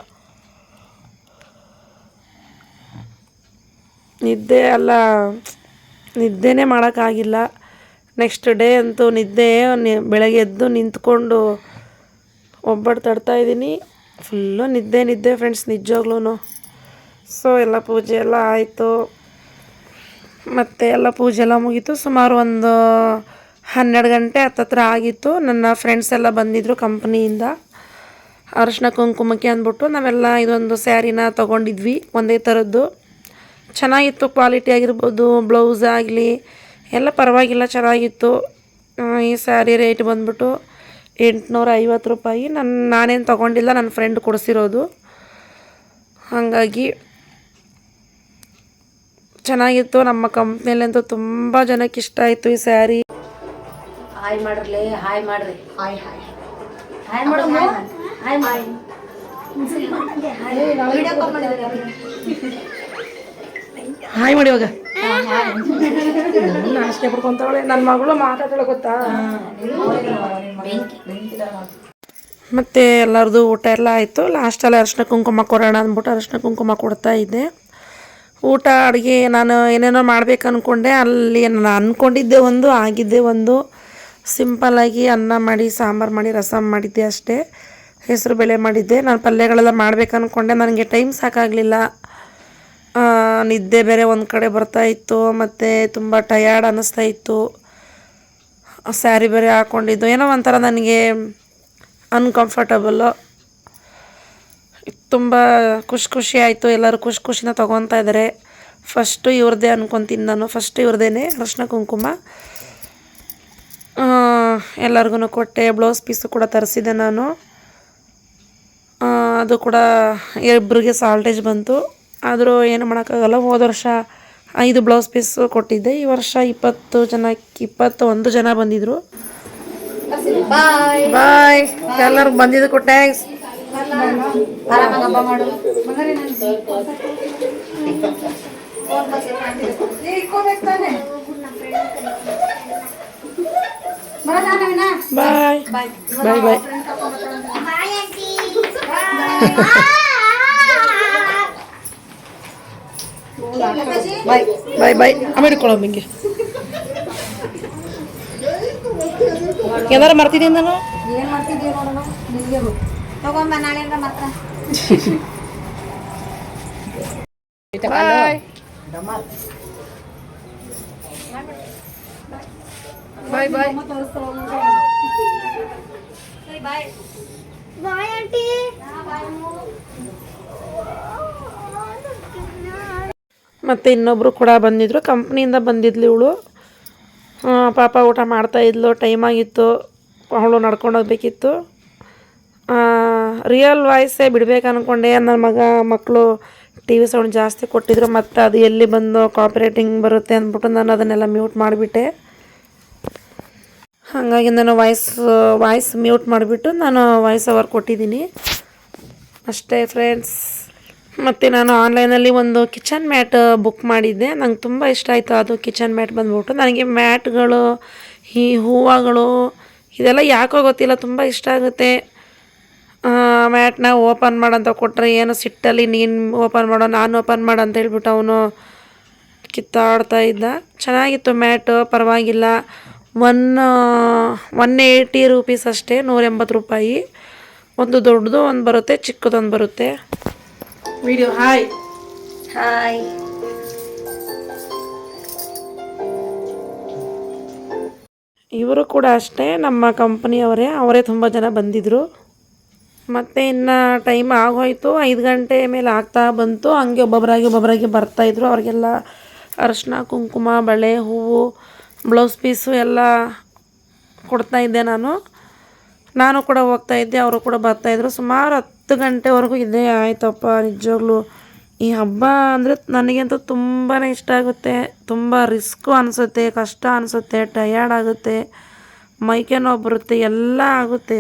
Speaker 1: ನಿದ್ದೆನೇ ಮಾಡೋಕ್ಕಾಗಿಲ್ಲ. ನೆಕ್ಸ್ಟ್ ಡೇ ಅಂತೂ ಬೆಳಗ್ಗೆ ಎದ್ದು ನಿಂತ್ಕೊಂಡು ಒಬ್ಬಟ್ಟು ತಡ್ತಾಯಿದ್ದೀನಿ. ಫುಲ್ಲು ನಿದ್ದೆ ಫ್ರೆಂಡ್ಸ್, ನಿಜವಾಗ್ಲೂ. ಸೊ ಎಲ್ಲ ಪೂಜೆ ಎಲ್ಲ ಆಯಿತು, ಮತ್ತು ಎಲ್ಲ ಪೂಜೆ ಎಲ್ಲ ಮುಗೀತು. ಸುಮಾರು ಒಂದು 12 ಗಂಟೆ ಹತ್ತತ್ರ ಆಗಿತ್ತು. ನನ್ನ ಫ್ರೆಂಡ್ಸ್ ಎಲ್ಲ ಬಂದಿದ್ದರು ಕಂಪ್ನಿಯಿಂದ, ಅರಿಶಿನ ಕುಂಕುಮಕ್ಕೆ ಅಂದ್ಬಿಟ್ಟು. ನಾವೆಲ್ಲ ಇದೊಂದು ಸ್ಯಾರಿನ ತೊಗೊಂಡಿದ್ವಿ, ಒಂದೇ ಥರದ್ದು. ಚೆನ್ನಾಗಿತ್ತು, ಕ್ವಾಲಿಟಿ ಆಗಿರ್ಬೋದು, ಬ್ಲೌಸ್ ಆಗಲಿ ಎಲ್ಲ ಪರವಾಗಿಲ್ಲ, ಚೆನ್ನಾಗಿತ್ತು. ಈ ಸ್ಯಾರಿ ರೇಟ್ ಬಂದ್ಬಿಟ್ಟು 850 ರೂಪಾಯಿ. ನಾನೇನು ತೊಗೊಂಡಿಲ್ಲ, ನನ್ನ ಫ್ರೆಂಡ್ ಕೊಡಿಸಿರೋದು. ಹಾಗಾಗಿ ಚೆನ್ನಾಗಿತ್ತು. ನಮ್ಮ ಕಂಪ್ನಿಯಲ್ಲಂತೂ ತುಂಬ ಜನಕ್ಕೆ ಇಷ್ಟ ಆಯಿತು ಈ ಸ್ಯಾರಿ.
Speaker 5: ಹಾಯ್ ಮಾಡ್ರಲಿ, ಹಾಯ್ ಮಾಡ್ರಿ, ಹಾಯ್ ಹಾಯ್ ಹಾಯ್ ಮಾಡು, ಹಾಯ್ ಮಾಡಿ.
Speaker 1: ಹಾಯ್ ಮಾಡಿ ಇವಾಗ. ನಾಚಿಕೆ ಪಡ್ಕೊಂತವಳೆ ನನ್ನ ಮಗಳು. ಮಾತಾಡೋಳ ಗೊತ್ತಾ, ಮತ್ತು ಎಲ್ಲರದು ಊಟ ಎಲ್ಲ ಆಯಿತು. ಲಾಸ್ಟಲ್ಲಿ ಅರಿಶಿನ ಕುಂಕುಮ ಕೊಡೋಣ ಅಂದ್ಬಿಟ್ಟು ಅರಿಶಿನ ಕುಂಕುಮ ಕೊಡ್ತಾ ಇದ್ದೆ. ಊಟ ಅಡುಗೆ ನಾನು ಏನೇನೋ ಮಾಡ್ಬೇಕು ಅಂದ್ಕೊಂಡೆ, ಅಲ್ಲಿ ನಾನು ಅಂದ್ಕೊಂಡಿದ್ದೆ ಒಂದು, ಆಗಿದ್ದೆ ಒಂದು. ಸಿಂಪಲ್ಲಾಗಿ ಅನ್ನ ಮಾಡಿ, ಸಾಂಬಾರು ಮಾಡಿ, ರಸಮ್ ಮಾಡಿದ್ದೆ ಅಷ್ಟೇ. ಹೆಸರು ಬೇಳೆ ಮಾಡಿದ್ದೆ. ನಾನು ಪಲ್ಯಗಳೆಲ್ಲ ಮಾಡ್ಬೇಕು ಅಂದ್ಕೊಂಡೆ, ನನಗೆ ಟೈಮ್ ಸಾಕಾಗಲಿಲ್ಲ. ನಿದ್ದೆ ಬೇರೆ ಒಂದು ಕಡೆ ಬರ್ತಾಯಿತ್ತು, ಮತ್ತು ತುಂಬ ಟಯರ್ಡ್ ಅನ್ನಿಸ್ತಾ ಇತ್ತು. ಸ್ಯಾರಿ ಬೇರೆ ಹಾಕ್ಕೊಂಡಿದ್ದು, ಏನೋ ಒಂಥರ ನನಗೆ ಅನ್ಕಂಫರ್ಟಬಲ್ಲು. ತುಂಬ ಖುಷಿ ಆಯಿತು. ಎಲ್ಲರೂ ಖುಷಿನ ತೊಗೊತಾ ಇದ್ದಾರೆ. ಫಸ್ಟು ಇವ್ರದ್ದೇ ಅಂದ್ಕೊತೀನಿ ನಾನು, ಫಸ್ಟ್ ಇವ್ರದ್ದೇನೆ ಅರಿಶಿನ ಕುಂಕುಮ. ಎಲ್ಲರಿಗೂ ಕೊಟ್ಟೆ. ಬ್ಲೌಸ್ ಪೀಸು ಕೂಡ ತರಿಸಿದೆ ನಾನು. ಅದು ಕೂಡ ಇಬ್ಬರಿಗೆ ಸಾಲ್ಟೇಜ್ ಬಂತು. ಆದರೂ ಏನು ಮಾಡೋಕ್ಕಾಗಲ್ಲ. ಹೋದ ವರ್ಷ 5 ಬ್ಲೌಸ್ ಪೀಸು ಕೊಟ್ಟಿದ್ದೆ. ಈ ವರ್ಷ 21 ಜನ ಬಂದಿದ್ದರು. ಬಾಯ್. ಎಲ್ಲರಿಗೂ ಬಂದಿದ್ದಕ್ಕೂ ಥ್ಯಾಂಕ್ಸ್.
Speaker 5: ಆರಾಮಾಗಿ ಹಬ್ಬ ಮಾಡು.
Speaker 1: ಬಾಯ್ ಬಾಯ್ ಬಾಯ್ ಬಾಯ್ ಬಾಯ್ ಬಾಯ್. ಆಮೇಲೆ ಇಟ್ಕೊಳ್ಳೋ ಹಿಂಗೆ. ಏನಾರು ಮಾಡ್ತಿದ್ದೀನಿ ನಾನು.
Speaker 5: ಏನ್ ಮಾಡ್ತಿದ್ದೀವಿ ನೋಡೋಣ. ನಿಮಗೆ ತಗೊಂಬ ನಾಳೆಯಿಂದ ಮಾತ್ರ.
Speaker 1: Bye bye bye.
Speaker 3: Bye aunty.
Speaker 1: ಮತ್ತು ಇನ್ನೊಬ್ಬರು ಕೂಡ ಬಂದಿದ್ದರು, ಕಂಪ್ನಿಯಿಂದ ಬಂದಿದ್ಲು ಇವಳು. ಪಾಪ ಊಟ ಮಾಡ್ತಾಯಿದ್ಲು, ಟೈಮ್ ಆಗಿತ್ತು, ಅವಳು ನಡ್ಕೊಂಡು ಹೋಗ್ಬೇಕಿತ್ತು. ರಿಯಲ್ ವಾಯ್ಸೇ ಬಿಡ್ಬೇಕು ಅಂದ್ಕೊಂಡೆ. ನನ್ನ ಮಕ್ಕಳು TV ಸೌಂಡ್ ಜಾಸ್ತಿ ಕೊಟ್ಟಿದ್ರು, ಮತ್ತು ಅದು ಎಲ್ಲಿ ಬಂದು ಕಾಪಿರೇಟಿಂಗ್ ಬರುತ್ತೆ ಅಂದ್ಬಿಟ್ಟು ನಾನು ಅದನ್ನೆಲ್ಲ ಮ್ಯೂಟ್ ಮಾಡಿಬಿಟ್ಟೆ. ಹಾಗಾಗಿ ನಾನು ವಾಯ್ಸ್ ಮ್ಯೂಟ್ ಮಾಡಿಬಿಟ್ಟು ನಾನು ವಾಯ್ಸ್ ಓವರ್ ಕೊಟ್ಟಿದ್ದೀನಿ ಅಷ್ಟೇ ಫ್ರೆಂಡ್ಸ್. ಮತ್ತು ನಾನು ಆನ್ಲೈನಲ್ಲಿ ಒಂದು ಕಿಚನ್ ಮ್ಯಾಟ್ ಬುಕ್ ಮಾಡಿದ್ದೆ. ನಂಗೆ ತುಂಬ ಇಷ್ಟ ಆಯಿತು ಅದು ಕಿಚನ್ ಮ್ಯಾಟ್ ಬಂದ್ಬಿಟ್ಟು. ನನಗೆ ಮ್ಯಾಟ್ಗಳು, ಈ ಹೂವುಗಳು ಇದೆಲ್ಲ ಯಾಕೋ ಗೊತ್ತಿಲ್ಲ, ತುಂಬ ಇಷ್ಟ ಆಗುತ್ತೆ. ಮ್ಯಾಟ್ನ ಓಪನ್ ಮಾಡಂತ ಕೊಟ್ಟರೆ ಏನು ಸಿಟ್ಟಲ್ಲಿ ನೀನು ಓಪನ್ ಮಾಡೋ, ನಾನು ಓಪನ್ ಮಾಡು ಅಂತ ಹೇಳ್ಬಿಟ್ಟು ಅವನು ಕಿತ್ತಾಡ್ತಾ ಇದ್ದ. ಚೆನ್ನಾಗಿತ್ತು ಮ್ಯಾಟು, ಪರವಾಗಿಲ್ಲ. 180 ರೂಪೀಸ್ ಅಷ್ಟೇ, 180 ರೂಪಾಯಿ. ಒಂದು ದೊಡ್ಡದು ಒಂದು ಬರುತ್ತೆ, ಚಿಕ್ಕದೊಂದು ಬರುತ್ತೆ. Video hi
Speaker 5: hi.
Speaker 1: ಇವರು ಕೂಡ ಅಷ್ಟೇ ನಮ್ಮ ಅವರೇ ತುಂಬ ಜನ ಬಂದಿದ್ದರು. ಮತ್ತು ಇನ್ನು ಟೈಮ್ ಆಗೋಯ್ತು, 5 ಗಂಟೆ ಮೇಲೆ ಆಗ್ತಾ ಬಂತು. ಹಂಗೆ ಒಬ್ಬೊಬ್ಬರಾಗಿ ಬರ್ತಾಯಿದ್ರು. ಅವ್ರಿಗೆಲ್ಲ ಅರಿಶಿನ ಕುಂಕುಮ, ಬಳೆ, ಹೂವು, ಬ್ಲೌಸ್ ಪೀಸು ಎಲ್ಲ ಕೊಡ್ತಾಯಿದ್ದೆ ನಾನು ಕೂಡ ಹೋಗ್ತಾಯಿದ್ದೆ, ಅವರು ಕೂಡ ಬರ್ತಾಯಿದ್ರು. ಸುಮಾರು 10 ಗಂಟೆವರೆಗೂ ಇದೇ ಆಯ್ತಪ್ಪ. ನಿಜವಾಗ್ಲೂ ಈ ಹಬ್ಬ ಅಂದರೆ ನನಗಂತೂ ತುಂಬಾ ಇಷ್ಟ ಆಗುತ್ತೆ. ತುಂಬ ರಿಸ್ಕು ಅನಿಸುತ್ತೆ, ಕಷ್ಟ ಅನಿಸುತ್ತೆ, ಟಯರ್ಡ್ ಆಗುತ್ತೆ, ಮೈಕೆ ನೋವು ಬರುತ್ತೆ, ಎಲ್ಲ ಆಗುತ್ತೆ.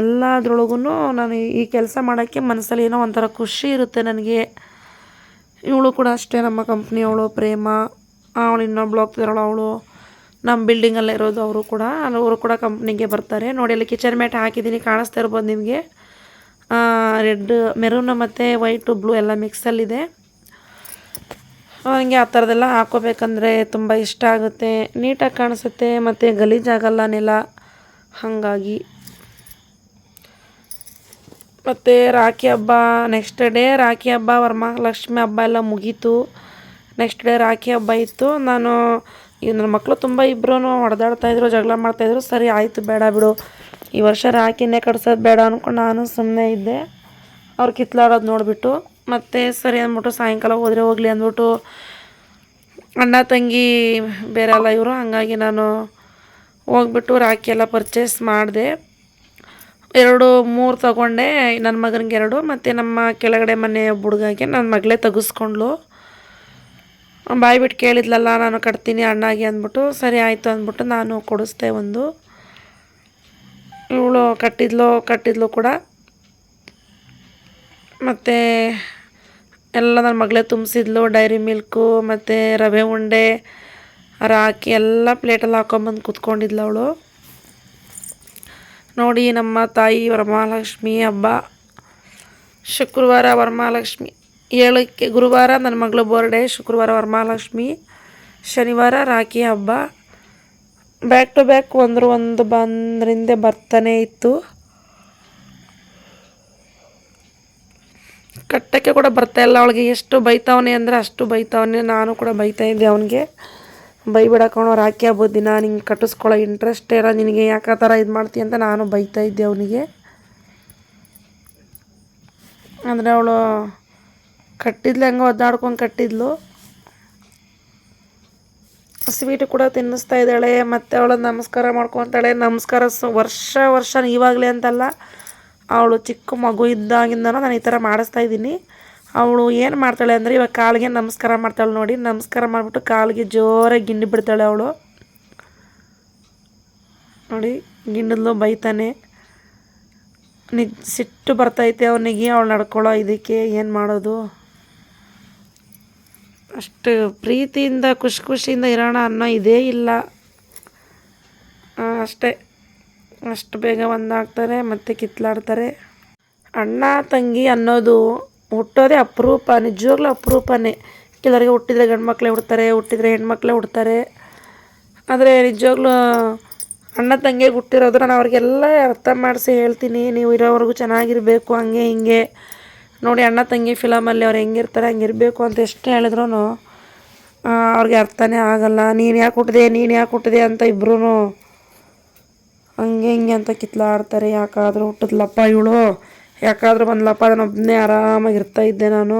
Speaker 1: ಎಲ್ಲದ್ರೊಳಗೂ ನಾನು ಈ ಕೆಲಸ ಮಾಡೋಕ್ಕೆ ಮನಸ್ಸಲ್ಲಿ ಏನೋ ಒಂಥರ ಖುಷಿ ಇರುತ್ತೆ ನನಗೆ. ಇವಳು ಕೂಡ ಅಷ್ಟೇ, ನಮ್ಮ ಕಂಪ್ನಿಯವಳು ಪ್ರೇಮ. ಅವಳು ಇನ್ನೊಬ್ಳು ಹೋಗ್ತಿದ್ದಾಳು, ಅವಳು ನಮ್ಮ ಬಿಲ್ಡಿಂಗಲ್ಲೇ ಇರೋದು. ಅವರು ಕೂಡ ಕಂಪ್ನಿಗೆ ಬರ್ತಾರೆ. ನೋಡಿ, ಅಲ್ಲಿ ಕಿಚನ್ ಮ್ಯಾಟ್ ಹಾಕಿದ್ದೀನಿ, ಕಾಣಿಸ್ತಾ ಇರ್ಬೋದು ನಿಮಗೆ. ರೆಡ್, ಮೆರೂನು ಮತ್ತು ವೈಟು, ಬ್ಲೂ ಎಲ್ಲ ಮಿಕ್ಸಲ್ಲಿದೆ. ನನಗೆ ಆ ಥರದ್ದೆಲ್ಲ ಹಾಕೋಬೇಕಂದ್ರೆ ತುಂಬ ಇಷ್ಟ ಆಗುತ್ತೆ, ನೀಟಾಗಿ ಕಾಣಿಸುತ್ತೆ, ಮತ್ತು ಗಲೀಜಾಗಲ್ಲ ನೆಲ. ಹಾಗಾಗಿ ಮತ್ತು ರಾಖಿ ಹಬ್ಬ, ನೆಕ್ಸ್ಟ್ ಡೇ ರಾಖಿ ಹಬ್ಬ, ವರಮಹಾಲಕ್ಷ್ಮಿ ಹಬ್ಬ ಎಲ್ಲ ಮುಗೀತು. ನೆಕ್ಸ್ಟ್ ಡೇ ರಾಖಿ ಹಬ್ಬ ಇತ್ತು. ನನ್ನ ಮಕ್ಕಳು ತುಂಬ ಇಬ್ಬರೂ ಹೊಡೆದಾಡ್ತಾಯಿದ್ರು, ಜಗಳ ಮಾಡ್ತಾಯಿದ್ರು. ಸರಿ ಆಯಿತು, ಬೇಡ ಬಿಡು, ಈ ವರ್ಷ ರಾಖಿನೇ ಕಟ್ಸೋದು ಬೇಡ ಅಂದ್ಕೊಂಡು ನಾನು ಸುಮ್ಮನೆ ಇದ್ದೆ. ಅವ್ರು ಕಿತ್ಲಾಡೋದು ನೋಡಿಬಿಟ್ಟು. ಮತ್ತು ಸರಿ ಅಂದ್ಬಿಟ್ಟು ಸಾಯಂಕಾಲ ಹೋಗಲಿ ಅಂದ್ಬಿಟ್ಟು, ಅಣ್ಣ ತಂಗಿ ಬೇರೆ ಅಲ್ಲ ಇವರು. ಹಾಗಾಗಿ ನಾನು ಹೋಗ್ಬಿಟ್ಟು ರಾಖಿ ಎಲ್ಲ ಪರ್ಚೇಸ್ ಮಾಡಿದೆ. 2-3 ತೊಗೊಂಡೆ. ನನ್ನ ಮಗನಿಗೆ 2, ಮತ್ತು ನಮ್ಮ ಕೆಳಗಡೆ ಮನೆ ಹುಡುಗಗೆ ನನ್ನ ಮಗಳೇ ತೆಗೆಸ್ಕೊಂಡ್ಲು. ಬಾಯಿ ಬಿಟ್ಟು ಕೇಳಿದ್ಲಲ್ಲ, ನಾನು ಕಟ್ತೀನಿ ಅಣ್ಣಾಗಿ ಅಂದ್ಬಿಟ್ಟು. ಸರಿ ಆಯಿತು ಅಂದ್ಬಿಟ್ಟು ನಾನು ಕೊಡಿಸ್ದೆ ಒಂದು. ಇವಳು ಕಟ್ಟಿದ್ಲು ಕೂಡ. ಮತ್ತು ಎಲ್ಲ ನನ್ನ ಮಗಳೇ ತುಂಬಿಸಿದ್ಲು. ಡೈರಿ ಮಿಲ್ಕು ಮತ್ತು ರವೆ ಉಂಡೆ, ರಾಖಿ ಎಲ್ಲ ಪ್ಲೇಟಲ್ಲಿ ಹಾಕೊಂಬಂದು ಕೂತ್ಕೊಂಡಿದ್ಲು ಅವಳು. ನೋಡಿ ನಮ್ಮ ತಾಯಿ ವರಮಹಾಲಕ್ಷ್ಮಿ ಹಬ್ಬ ಶುಕ್ರವಾರ ವರಮಹಾಲಕ್ಷ್ಮಿ 7ಕ್ಕೆ ಗುರುವಾರ ನನ್ನ ಮಗಳು ಬರ್ಡೇ, ಶುಕ್ರವಾರ ವರಮಹಾಲಕ್ಷ್ಮಿ, ಶನಿವಾರ ರಾಖಿ ಹಬ್ಬ. ಬ್ಯಾಕ್ ಟು ಬ್ಯಾಕ್ ಒಂದು ಬಂದ್ರಿಂದ ಬರ್ತಾನೆ ಇತ್ತು. ಕಟ್ಟಕ್ಕೆ ಕೂಡ ಬರ್ತಾಯಿಲ್ಲ ಅವಳಿಗೆ. ಎಷ್ಟು ಬೈತಾವನೆ ಅಂದರೆ ಅಷ್ಟು ಬೈತಾವನೆ. ನಾನು ಕೂಡ ಬೈತಾ ಇದ್ದೆ ಅವನಿಗೆ, ಬೈಬಿಡಕೋಣ ರಾಖಿ ಹಬ್ಬದ ದಿನ ನಿಂಗೆ ಕಟ್ಟಿಸ್ಕೊಳ್ಳೋ ಇಂಟ್ರೆಸ್ಟ್ ಇರೋ ನಿನಗೆ ಯಾಕೆ ಆ ಥರ ಇದು ಮಾಡ್ತೀಯ ಅಂತ ನಾನು ಬೈತಾ ಇದ್ದೆ ಅವನಿಗೆ. ಅಂದರೆ ಅವಳು ಕಟ್ಟಿದ್ಲು, ಹೆಂಗೋ ಒದ್ದಾಡ್ಕೊಂಡು ಕಟ್ಟಿದ್ಲು. ಸ್ವೀಟು ಕೂಡ ತಿನ್ನಿಸ್ತಾ ಇದ್ದಾಳೆ, ಮತ್ತು ಅವಳು ನಮಸ್ಕಾರ ಮಾಡ್ಕೊತಾಳೆ. ನಮಸ್ಕಾರ ವರ್ಷ ಇವಾಗಲೇ ಅಂತಲ್ಲ, ಅವಳು ಚಿಕ್ಕ ಮಗು ಇದ್ದಾಗಿಂದನೂ ನಾನು ಈ ಥರ ಮಾಡಿಸ್ತಾ ಇದ್ದೀನಿ. ಅವಳು ಏನು ಮಾಡ್ತಾಳೆ ಅಂದರೆ ಇವಾಗ ಕಾಲಿಗೆ ನಮಸ್ಕಾರ ಮಾಡ್ತಾಳೆ ನೋಡಿ. ನಮಸ್ಕಾರ ಮಾಡಿಬಿಟ್ಟು ಕಾಲಿಗೆ ಜೋರಾಗಿ ಗಿಂಡಿ ಬಿಡ್ತಾಳೆ ಅವಳು ನೋಡಿ. ಗಿಂಡದ್ಲು ಬೈತಾನೆ, ಸಿಟ್ಟು ಬರ್ತೈತೆ ಅವನಿಗೆ ಅವಳು ನಡ್ಕೊಳ್ಳೋ ಇದಕ್ಕೆ. ಏನು ಮಾಡೋದು, ಅಷ್ಟು ಪ್ರೀತಿಯಿಂದ ಖುಷಿಯಿಂದ ಇರೋಣ ಅನ್ನೋ ಇದೇ ಇಲ್ಲ ಅಷ್ಟೇ. ಅಷ್ಟು ಬೇಗ ಒಂದಾಗ್ತಾರೆ ಮತ್ತು ಕಿತ್ಲಾಡ್ತಾರೆ. ಅಣ್ಣ ತಂಗಿ ಅನ್ನೋದು ಹುಟ್ಟೋದೇ ಅಪರೂಪ, ನಿಜವಾಗ್ಲೂ ಅಪರೂಪನೇ. ಕೆಲವರಿಗೆ ಹುಟ್ಟಿದರೆ ಗಂಡು ಮಕ್ಕಳೇ ಹುಡ್ತಾರೆ, ಹುಟ್ಟಿದರೆ ಹೆಣ್ಮಕ್ಳೇ ಹುಡ್ತಾರೆ. ಆದರೆ ನಿಜವಾಗ್ಲೂ ಅಣ್ಣ ತಂಗಿಗೆ ಹುಟ್ಟಿರೋದು ನಾನು ಅವ್ರಿಗೆಲ್ಲ ಅರ್ಥ ಮಾಡಿಸಿ ಹೇಳ್ತೀನಿ, ನೀವು ಇರೋವರೆಗೂ ಚೆನ್ನಾಗಿರಬೇಕು ಹಂಗೆ ಹಿಂಗೆ. ನೋಡಿ ಅಣ್ಣ ತಂಗಿ ಫಿಲಮಲ್ಲಿ ಅವ್ರು ಹೆಂಗಿರ್ತಾರೆ ಹಂಗಿರಬೇಕು ಅಂತ ಎಷ್ಟು ಹೇಳಿದ್ರು ಅವ್ರಿಗೆ ಅರ್ಥನೇ ಆಗಲ್ಲ. ನೀನು ಯಾಕೆ ಹುಟ್ಟಿದೆ ಅಂತ ಇಬ್ಬರೂ ಹಂಗೆ ಹಿಂಗೆ ಅಂತ ಕಿತ್ಲಾಡ್ತಾರೆ. ಯಾಕಾದರೂ ಹುಟ್ಟಿದ್ಲಪ್ಪ ಇವಳು, ಯಾಕಾದರೂ ಬಂದ್ಲಪ್ಪ, ನಾನೊಬ್ಬನೇ ಆರಾಮಾಗಿರ್ತಾ ಇದ್ದೆ ನಾನು,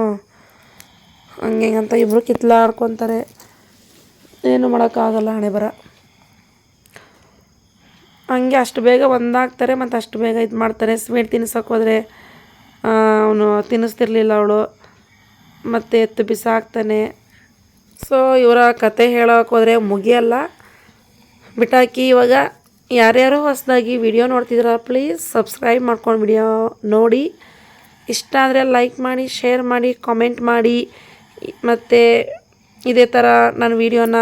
Speaker 1: ಹಂಗೆ ಅಂತ ಇಬ್ಬರು ಕಿತ್ಲಾಡ್ಕೊತಾರೆ. ಏನು ಮಾಡೋಕ್ಕಾಗಲ್ಲ, ಹಣೆ ಬರ ಹಂಗೆ. ಅಷ್ಟು ಬೇಗ ಒಂದಾಗ್ತಾರೆ ಮತ್ತು ಅಷ್ಟು ಬೇಗ ಇದು ಮಾಡ್ತಾರೆ. ಸ್ವೀಟ್ ತಿನ್ನಿಸೋಕೆ ಹೋದರೆ ಅವನು ತಿನ್ನಿಸ್ತಿರ್ಲಿಲ್ಲ ಅವಳು, ಮತ್ತು ಎತ್ತು ಬಿಸಾಕ್ತಾನೆ. ಸೊ ಇವರ ಕತೆ ಹೇಳೋಕೆ ಹೋದರೆ ಮುಗಿಯಲ್ಲ, ಬಿಟ್ಟಾಕಿ. ಇವಾಗ ಯಾರ್ಯಾರೋ ಹೊಸದಾಗಿ ವಿಡಿಯೋ ನೋಡ್ತಿದ್ದೀರಾ ಪ್ಲೀಸ್ ಸಬ್ಸ್ಕ್ರೈಬ್ ಮಾಡ್ಕೊಂಡು ವಿಡಿಯೋ ನೋಡಿ. ಇಷ್ಟ ಆದರೆ ಲೈಕ್ ಮಾಡಿ, ಶೇರ್ ಮಾಡಿ, ಕಾಮೆಂಟ್ ಮಾಡಿ. ಮತ್ತು ಇದೇ ಥರ ನಾನು ವಿಡಿಯೋನ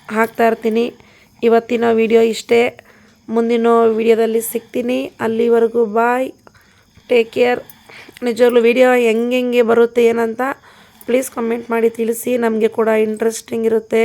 Speaker 1: ಹಾಕ್ತಾಯಿರ್ತೀನಿ. ಇವತ್ತಿನ ವಿಡಿಯೋ ಇಷ್ಟೇ, ಮುಂದಿನ ವಿಡಿಯೋದಲ್ಲಿ ಸಿಗ್ತೀನಿ. ಅಲ್ಲಿವರೆಗೂ ಬಾಯ್, ಟೇಕ್ ಕೇರ್. ನಿಜವಾಗ್ಲೂ ವಿಡಿಯೋ ಹೆಂಗೆ ಬರುತ್ತೆ ಏನಂತ ಪ್ಲೀಸ್ ಕಮೆಂಟ್ ಮಾಡಿ ತಿಳಿಸಿ, ನಮಗೆ ಕೂಡ ಇಂಟ್ರೆಸ್ಟಿಂಗ್ ಇರುತ್ತೆ.